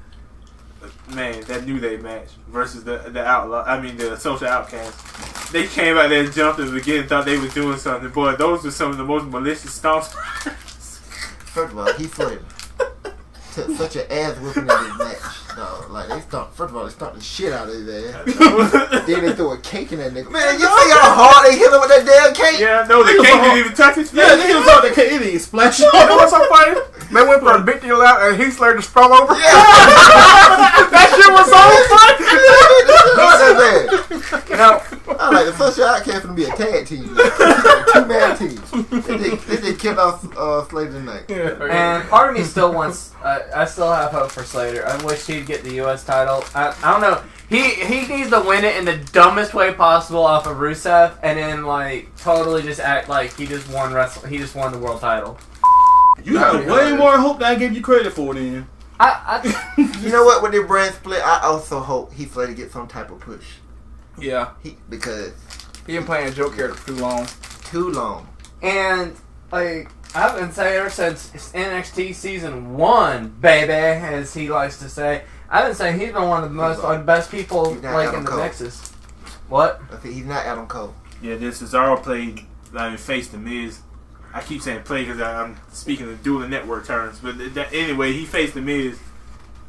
Man, that New Day match versus the Outlaw. I mean the Social Outcasts. They came out there and jumped at the beginning, thought they was doing something. Boy, those were some of the most malicious stomps. First of all, he Slater took such an ass whooping in his match. No, like they stomped the shit out of his ass. Then they threw a cake in that nigga. Man, you see how hard they hit him with that damn cake? Yeah, no, the cake didn't even touch his face. Yeah, they was on the cake. It didn't splash. You know what's so funny? They went for a big deal out and Heath Slater just fell over. Yeah. That shit was so funny. You know, I like the Social Outcast gonna be a tag team, like, a 2-man team. They did kill off Slater tonight. And part of me still wants. I still have hope for Slater. I wish he'd get the U.S. title. I don't know. He needs to win it in the dumbest way possible off of Rusev, and then like totally just act like he just won He just won the world title. You have way more hope than I gave you credit for, then. You know what? With their brand split, I also hope Heath Slater get some type of push. Yeah. Because he been playing a joke character for too long. And like I've been saying ever since NXT season 1, baby, as he likes to say. I've been saying he's been one of the most best people like in the Nexus. What? He's not Adam Cole. Yeah, this Cesaro played. Faced the Miz. I keep saying play because I'm speaking in dual network terms. But anyway, he faced the Miz.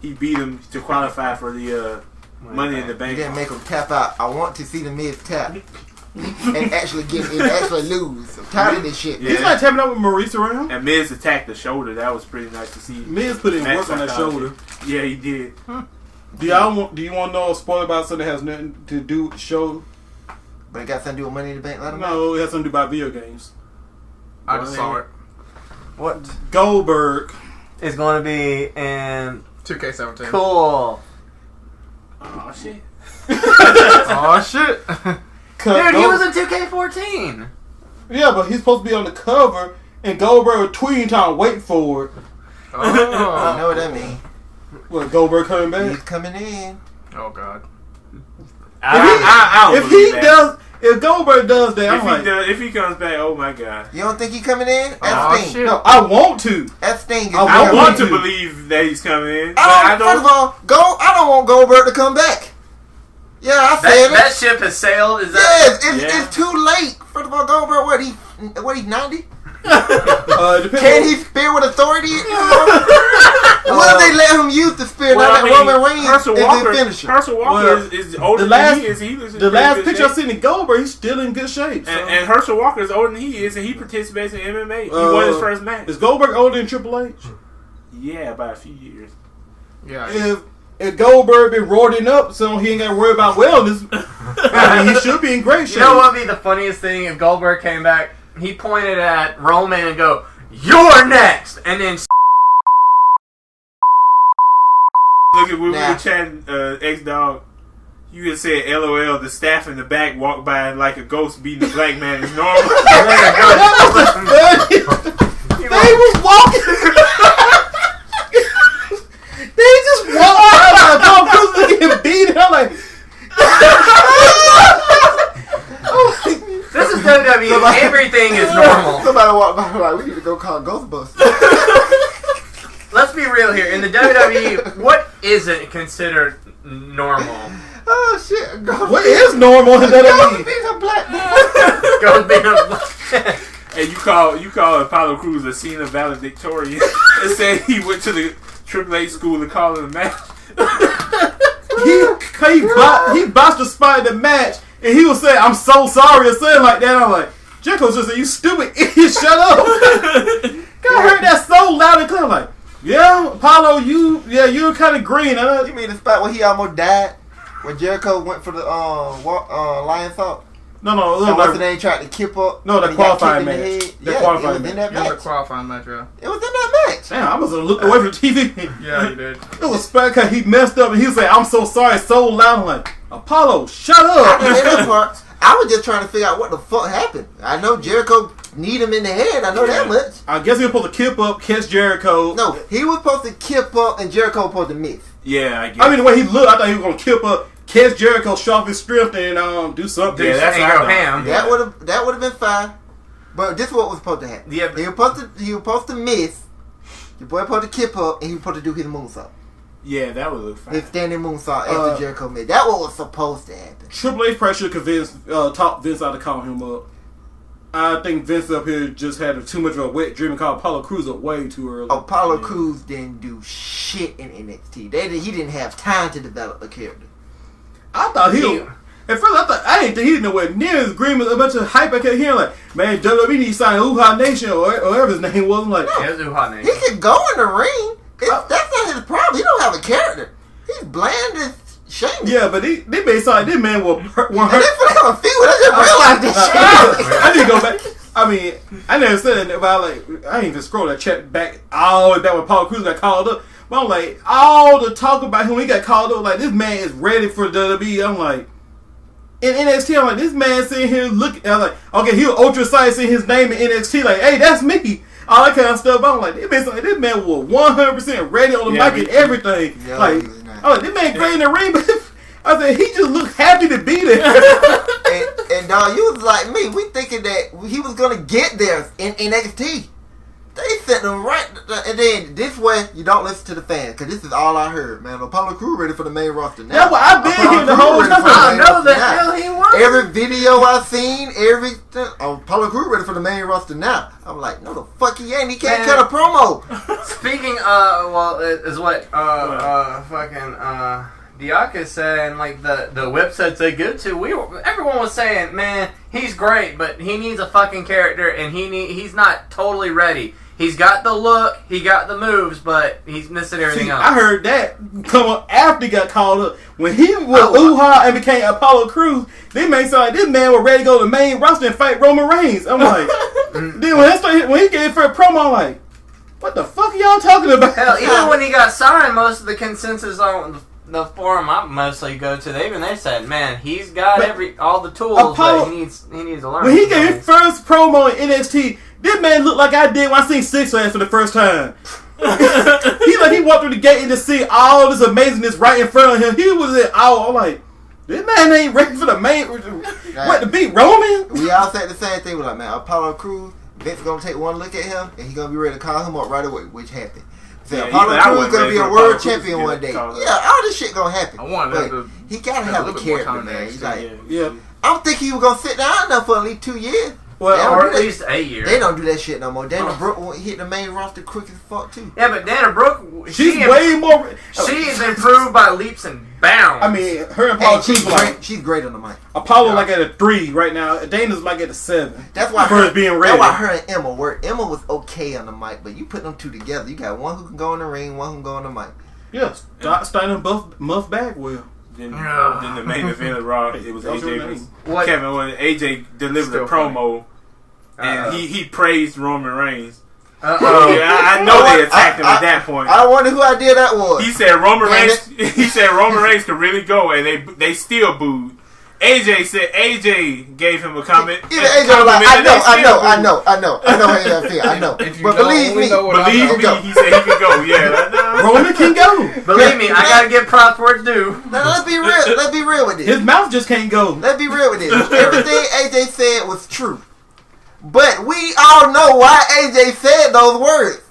He beat him to qualify for the Money in the Bank. He didn't make him tap out. I want to see the Miz tap and actually lose. I'm tired of this shit. Yeah. He's not tapping out with Maurice around. And Miz attacked the shoulder. That was pretty nice to see. Miz put in work on that shoulder. Yeah, he did. Do you want to know a spoiler about something that has nothing to do with the show? But it got something to do with Money in the Bank? No, it has something to do about video games. I just saw it. What Goldberg. is going to be in 2K17. cool? Oh shit. Oh shit. Dude, he was in 2K14. Yeah, but he's supposed to be on the cover, and Goldberg was tweeting trying to wait for it. You Oh. know what that means? What, Goldberg coming back? He's coming in. Oh god. I don't If believe he that. does, if Goldberg does that, I'm like, If he comes back, oh my god. You don't think he coming in? Oh, That's Sting. shit. no, I want to. That's Sting. I I want want to to. believe that he's coming in, but I First of don't. all, I don't want Goldberg to come back. Yeah, I said That it. ship has sailed. Is that? Yes, it's too late. First of all, Goldberg, what he's 90? Depends Can on- he spear with authority? What if they let him use the spear? Well, Now I that mean, Roman Reigns Herschel is Walker, the finisher. Herschel Walker Well, is older the last- than he is. He looks in The pretty last good picture I shape. seen of Goldberg, he's still in good shape. So. And Herschel Walker is older than he is, and he participates in MMA. He won his first match. Is Goldberg older than Triple H? Yeah, by a few years. Yeah. If Goldberg been roiding up, so he ain't got to worry about wellness, I mean, he should be in great shape. You know what would be the funniest thing if Goldberg came back? He pointed at Roman and go, "You're next," and then Look at when we Nah. were chatting X-Dog. You just said LOL, the staff in the back walked by like a ghost beating a black man is normal. They was walking. They just walked by like Tom Cruise was getting beat. I'm like, this is WWE. Everything is normal. Somebody walked by like, we need to go call Ghostbusters. Let's be real here. In the WWE, what isn't considered normal? Oh shit! what is normal in WWE? Being a black man. Goes being And you call Apollo Crews a Cena valedictorian and said he went to the Triple H school to call it a match. He botched the spot in the match, and he was saying, "I'm so sorry," or something like that. I'm like, Jericho just said, "You stupid idiot, shut up." I heard that so loud and clear. I'm like, yeah, Apollo, you're kind of green. You mean the spot where he almost died? When Jericho went for the lion salt? No, And what's the name tried to kip up? No, the and he got qualifying kicked in the match. head? The Yeah, qualifying it was in that Yeah, the match. qualifying match, yeah. It was in that match. Damn, I must have looked away from the TV. Yeah, you did. It was spot because he messed up, and he was like, "I'm so sorry," so loud. I'm like, Apollo, shut I up. didn't hear that part. I was just trying to figure out what the fuck happened. I know Jericho kneed him in the head. I know that much. I guess he was supposed to kip up, catch Jericho. No, he was supposed to kip up and Jericho was supposed to miss. Yeah, I guess. I mean, the way he looked, I thought he was gonna kip up, catch Jericho, show off his strength, and do something. Yeah, that's and what I go thought. ham. Yeah. That would have been fine. But this is what was supposed to happen. Yeah, but- he was supposed to miss. Your boy supposed to kip up and he was supposed to do his moonsault. Yeah, that would look fine. His standing moonsault after Jericho missed. That what was supposed to happen. Triple H probably should convince top Vince out to call him up. I think Vince up here just had too much of a wet dream and called Apollo Crews up way too early. Apollo Crews didn't do shit in NXT. He didn't have time to develop a character. I thought at first I didn't think he was nowhere near his agreement. A bunch of hype I kept hearing like, man, WWE needs to sign Uha Nation or whatever his name was. I'm like, Yeah, it's hot name. He could go in the ring. That's not his problem. He don't have a character. He's bland as shameless. yeah, but they made something. This man will hurt. And they finna have a feud. I just realized this shit. I need to go back. I mean, I never said that about I ain't even scroll that chat back all the way back when Paul Cruz got called up. But I'm like, all the talk about him when he got called up, like this man is ready for WWE. I'm like, in NXT, I'm like, this man sitting here looking. I'm like, okay, he was ultra excited seeing his name in NXT. Like, hey, that's me. All that kind of stuff. I'm like, this man was 100% ready on the Yeah, mic and everything. No, like, he was not. I'm like, this man great in the ring, but I said he just looked happy to be there. and dog, you was like me. We thinking that he was gonna get there in NXT. They sent him right, and then this way you don't listen to the fans because this is all I heard. Man, Apollo Crews ready for the main roster now. That's what I've been Apollo hearing the Crews whole ready for time. I main know roster the now. hell he was. Every video I've seen, everything. Apollo Crews ready for the main roster now. I'm like, no, the fuck he ain't. He can't Man. cut a promo. Speaking, is what, Diaka said, like the websites they go to, everyone was saying, man, he's great, but he needs a fucking character, and he's not totally ready. He's got the look, he got the moves, but he's missing everything else. I heard that come up after he got called up. When he was Uha and became Apollo Crews, they made sound like this man was ready to go to the main roster and fight Roman Reigns. I'm like, then when he gave for a promo, I'm like, what the fuck are y'all talking about? Hell, even when he got signed, most of the consensus on the forum I mostly go to, they said, man, he's got all the tools, Apollo, but he needs to learn. When he gave his first promo in NXT, this man looked like I did when I seen Six Flags for the first time. He walked through the gate and just see all this amazingness right in front of him. He was in awe. I'm like, this man ain't ready for the main. What, to beat Roman? We all said the same thing. We're like, man, Apollo Crews, Vince gonna take one look at him and he gonna be ready to call him up right away, which happened. So Apollo Crews gonna be a world champion one day. Yeah, all this shit gonna happen. But he gotta have a character, man. He's like, I don't think he was gonna sit down enough for at least 2 years. Well, or at least a year. They don't do that shit no more. Dana Brooke hit the main roster quick as fuck too. Yeah, but Dana Brooke, she's way more. She's improved by leaps and bounds. I mean, her and Apollo, she's great on the mic. Apollo like at a 3 right now. Dana's like at a 7. That's why being ready. That's why her and Emma work. Emma was okay on the mic, but you put them two together, you got one who can go in the ring, one who can go on the mic. Yes, Steiner Muff Bagwell. Then the main event of Raw, it was AJ versus Kevin Owens. AJ delivered a promo, and he praised Roman Reigns. I know they attacked him at that point. I wonder who idea that was. He said Roman Reigns. He said Roman Reigns could really go, and they still booed. AJ gave him a comment. Even AJ was like, I know how you feel. I know. But believe me, he said he can go. Yeah, Roman can go. Believe me, I gotta give props where it's due. Now let's be real. Let's be real with this. His mouth just can't go. Let's be real with this. Everything AJ said was true, but we all know why AJ said those words.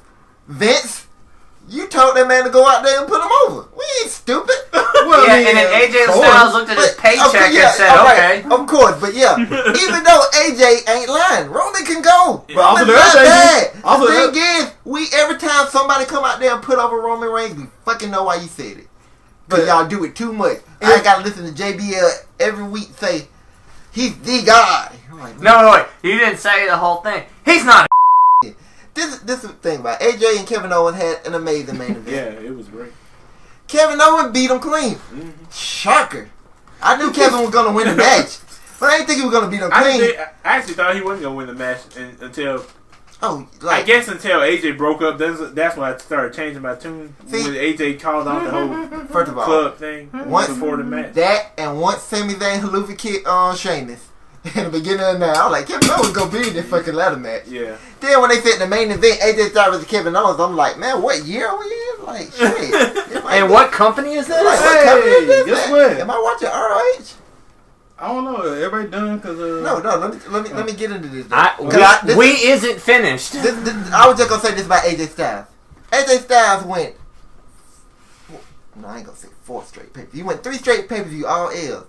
Vince, you told that man to go out there and put him over. We ain't stupid. Well, and then AJ Styles looked at his paycheck and said, okay. Of course, but even though AJ ain't lying, Roman can go. But also Roman's not bad. The thing is, every time somebody come out there and put over Roman Reigns, we fucking know why you said it. Because y'all do it too much. And I gotta listen to JBL every week say, he's the guy. Like, no, wait. You didn't say the whole thing. He's not a This is the thing about AJ and Kevin Owens had an amazing main event. Yeah, it was great. Kevin Owens beat him clean. Mm-hmm. Shocker. I knew Kevin was going to win the match, but I didn't think he was going to beat him clean. I actually thought he wasn't going to win the match until... I guess until AJ broke up, that's when I started changing my tune. When AJ called out the whole first of all, club thing before the match. That, and once Sami Zayn Haluva kicked on Sheamus in the beginning of the night, I was like, Kevin Owens going to be in this fucking ladder match. Yeah. Then when they said the main event, AJ Styles versus Kevin Owens, I'm like, man, what year are we in? Like, shit. And what company is this? Like, what company is this? Guess what? Am I watching ROH? I don't know. Everybody done because No. Let me get into this. We isn't finished. I was just gonna say this about AJ Styles. AJ Styles went. No, I ain't gonna say 4 straight pay-per-view. He went 3 straight pay-per-view, all L's.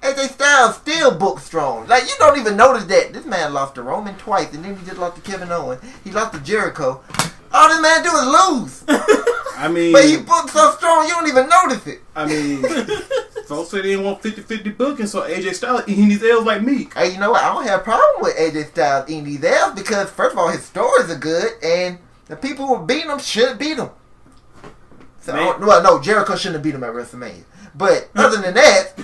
AJ Styles still booked strong. Like, you don't even notice that. This man lost to Roman twice, and then he just lost to Kevin Owens. He lost to Jericho. All this man do is lose. I mean... But he booked so strong, you don't even notice it. I mean... Folks say they didn't want 50-50 booking, so AJ Styles eating these L's like me. Hey, you know what? I don't have a problem with AJ Styles eating these L's because, first of all, his stories are good, and the people who are beating him should beat him. So, no, Jericho shouldn't have beat him at WrestleMania. But other than that,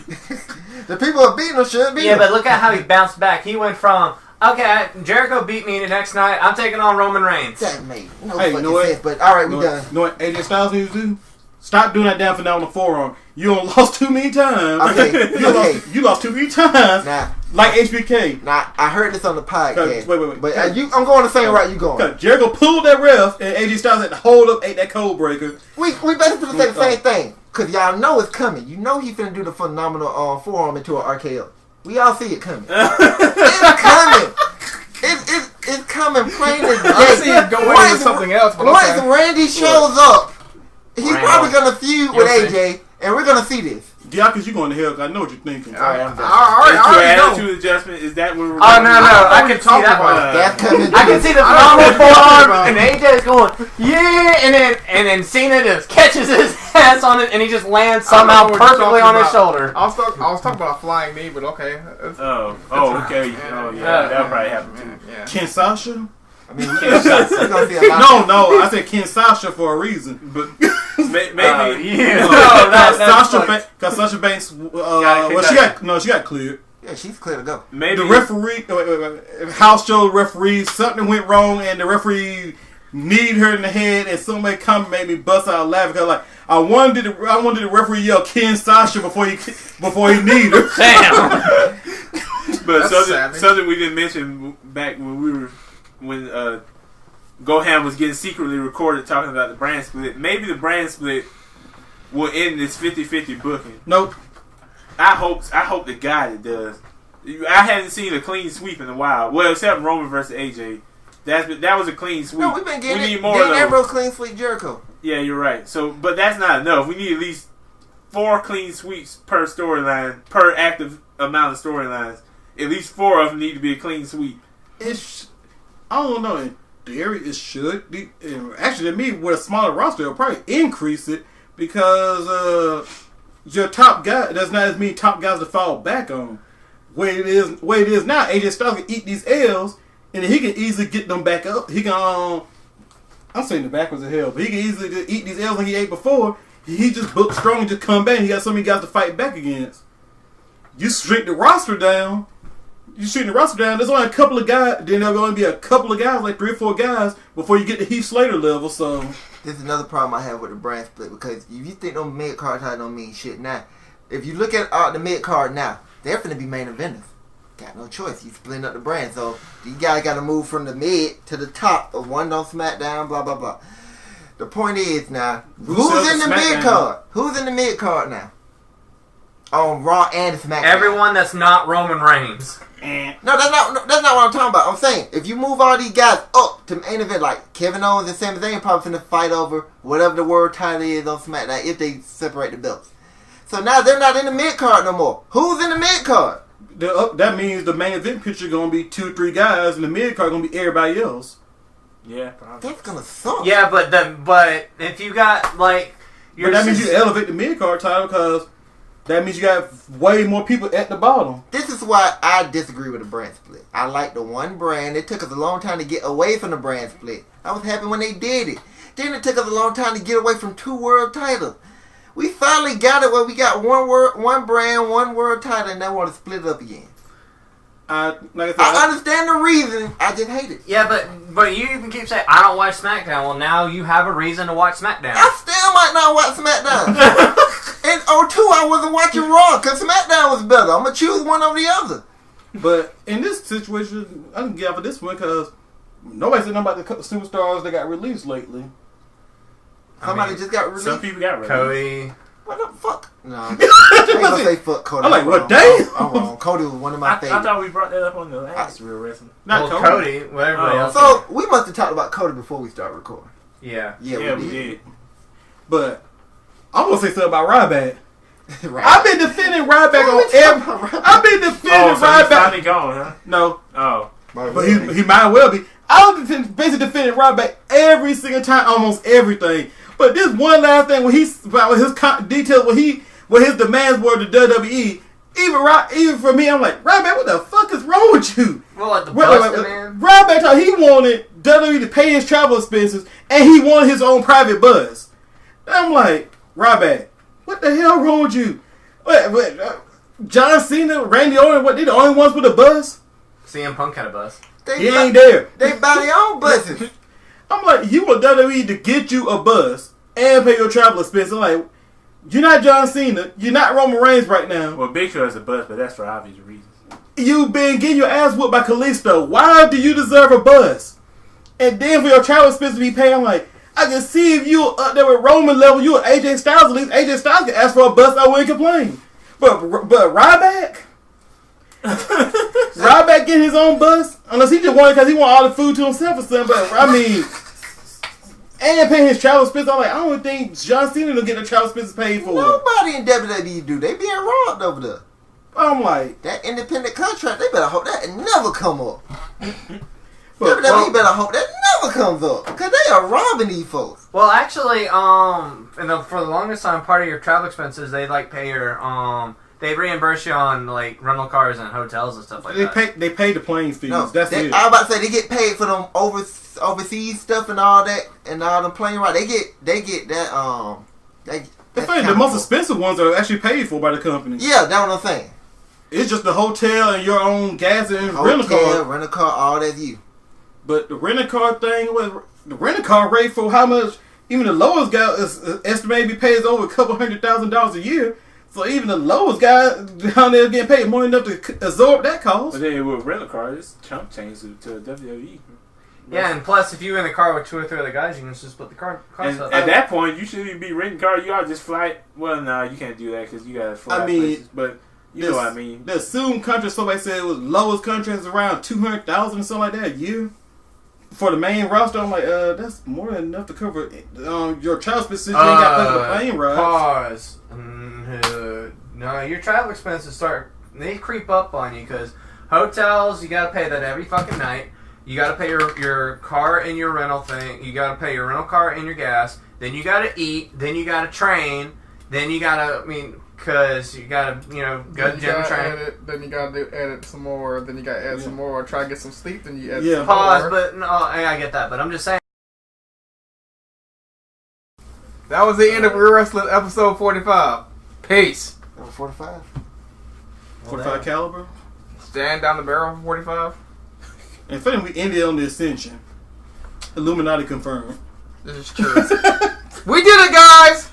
the people who are beating him should beat him. Yeah, but look at how he bounced back. He went from, okay, Jericho beat me the next night, I'm taking on Roman Reigns. That made no fucking sense, but all right, we done. You know what AJ Styles needs to do? Stop doing that down for now on the forearm. You done lost too many times. Okay. You lost too many times. Nah. Like HBK. Nah, I heard this on the podcast. Wait. But I'm going the same route you going. Jericho pulled that ref, and AJ Styles had to hold up, ate that code breaker. We basically say the same thing. Because y'all know it's coming. You know he's finna do the phenomenal forearm into an RKO. We all see it coming. It's coming. It's coming plain as day. I see it going into something else. Once Randy shows up, he's probably going to feud with AJ, and we're going to see this. Diakis, you going to hell because I know what you're thinking. I already know. adjustment? Is that what we're? Oh no, I can see that one. That's coming. I can see the phenomenal forearm, and AJ's going, yeah, and then Cena just catches his ass on it, and he just lands somehow perfectly on his shoulder. I was talking about a flying knee, but okay. Okay. Oh yeah, that would probably happen too. Yeah. Ken Sasha? I mean, we're gonna see a lot. No, I said Ken Sasha for a reason. But maybe Because Sasha Banks, she got cleared. Yeah, she's clear to go. maybe The referee, house show referee, something went wrong, and the referee kneed her in the head, and somebody come made me bust out laughing because like I wanted the referee yell Ken Sasha before he kneed her. Damn. But That's something we didn't mention back when Gohan was getting secretly recorded talking about the brand split. Maybe the brand split will end this 50-50 booking. Nope. I hope the guy that does. I haven't seen a clean sweep in a while. Well, except Roman versus AJ. That was a clean sweep. No, we've been getting we need it. more Getting of that those. real clean sweep Jericho. Yeah, you're right. So, but that's not enough. We need at least 4 clean sweeps per storyline, per active amount of storylines. At least 4 of them need to be a clean sweep. I don't know. In theory, it should be. Actually, to me, with a smaller roster, it'll probably increase it because your top guy does not as many top guys to fall back on. Way it is now, AJ Styles can eat these L's, and then he can easily get them back up. He can. I'm saying the backwards of hell, but he can easily just eat these L's like he ate before. He just booked strong and just come back. And he got so many guys to fight back against. You shrink the roster down. There's only a couple of guys. Then there'll only be a couple of guys, like 3 or 4 guys, before you get to Heath Slater level. So This is another problem I have with the brand split because if you think no mid card title don't mean shit now, if you look at the mid card now, they're finna be main eventers. Got no choice. You splitting up the brand, so these guys got to move from the mid to the top of one on SmackDown. Blah blah blah. The point is now, who's in the mid card? Who's in the mid card now? On Raw and SmackDown. Everyone that's not Roman Reigns. No, that's not what I'm talking about. I'm saying if you move all these guys up to main event, like Kevin Owens and Sami Zayn probably finna fight over whatever the world title is on SmackDown if they separate the belts. So now they're not in the mid card no more. Who's in the mid card? that means the main event picture gonna be 2 or 3 guys, and the mid card gonna be everybody else. Yeah, probably. That's gonna suck. Yeah, but if you got like, But that means you elevate the mid card title because that means you got way more people at the bottom. This is why I disagree with the brand split. I like the one brand. It took us a long time to get away from the brand split. I was happy when they did it. Then it took us a long time to get away from 2 world titles. We finally got it where we got one brand, 1 world title, and now want to split it up again. Like I said, I understand the reason. I just hate it. yeah, but you even keep saying I don't watch SmackDown. Well, now you have a reason to watch SmackDown. I still might not watch SmackDown. In 02, I wasn't watching Raw because SmackDown was better. I'm going to choose one over the other. But in this situation, I can get off of this one because nobody said nothing about the superstars that got released lately. Somebody just got released. Some people got released. Cody. What the fuck? No. I ain't going to say fuck Cody. I'm like, I'm what wrong. day? I'm wrong. Cody was one of my I favorites. thought we brought that up on the last Real Wrestling. Not Well, Cody. Cody. Well, everybody else. So, we must have talked about Cody before we start recording. Yeah. Yeah, we did. But I'm gonna say something about Ryback. Right. I've been defending Ryback on every. I've been defending Oh, so he's Ryback. finally gone, huh? No, Oh. but he might well be. I've basically defending Ryback every single time, almost everything. But this one last thing when about his details when his demands were to WWE. Even for me, I'm like, Ryback, what the fuck is wrong with you? Well, like the Buster man. Ryback thought he wanted WWE to pay his travel expenses, and he wanted his own private bus. And I'm like, Ryback, what the hell wrong with you? What, John Cena, Randy Orton, what, they the only ones with a bus? CM Punk had a bus. He ain't there. They buy their own buses. I'm like, you want WWE to get you a bus and pay your travel expenses. I'm like, you're not John Cena. You're not Roman Reigns right now. Well, Big Show has a bus, but that's for obvious reasons. You've been getting your ass whooped by Kalisto. Why do you deserve a bus? And then for your travel expenses to be paid, I'm like, I can see if you up there with Roman level, you and AJ Styles, at least AJ Styles can ask for a bus, I wouldn't complain. But Ryback? Ryback getting his own bus? Unless he just wanted because he want all the food to himself or something. But I mean, and paying his travel expenses. I'm like, I don't think John Cena will get the travel expenses paid for. Nobody in WWE do. They being robbed over there. I'm like, that independent contract, they better hope that never come up. But, WWE better hope that never comes up. Because they are robbing these folks. Well, actually, for the longest time, part of your travel expenses, they like pay your they reimburse you on like rental cars and hotels and stuff like that. They pay the plane fees. No, That's it. I was about to say they get paid for them overseas stuff and all that and all them plane rides. They get that The most expensive ones are actually paid for by the company. Yeah, that's what I'm saying. It's just the hotel and your own gas and rental car, all that's you. But the rental car thing was the rental car rate for how much even the lowest guy is estimated to be paid over $200,000 a year. So even the lowest guy down there getting paid more enough to absorb that cost. But then with rental cars, it's chump change to WWE. Yeah, and plus, if you're in the car with 2 or 3 other guys, you can just split the car stuff. At that point, you shouldn't even be renting car. You ought to just fly. Well, no, you can't do that because you got to fly places. But you know what I mean. The assumed contract, somebody said it was lowest contract is around $200,000 or something like that a year. For the main roster, I'm like, that's more than enough to cover your travel expenses. You ain't got to pay for the plane rides. Pause. No, your travel expenses they creep up on you because hotels, you got to pay that every fucking night. You got to pay your car and your rental thing. You got to pay your rental car and your gas. Then you got to eat. Then you got to train. Then you got to, because you got to, go to the gym and train. Then you got to edit some more. Then you got to add some more. Try to get some sleep. Then you add some Pause, more. but no, I get that. But I'm just saying. That was the end of Real Wrestling episode 45. Peace. Number 45. 45 caliber. Stand down the barrel for 45. And finally, we ended on the Ascension. Illuminati confirmed. This is true. We did it, guys!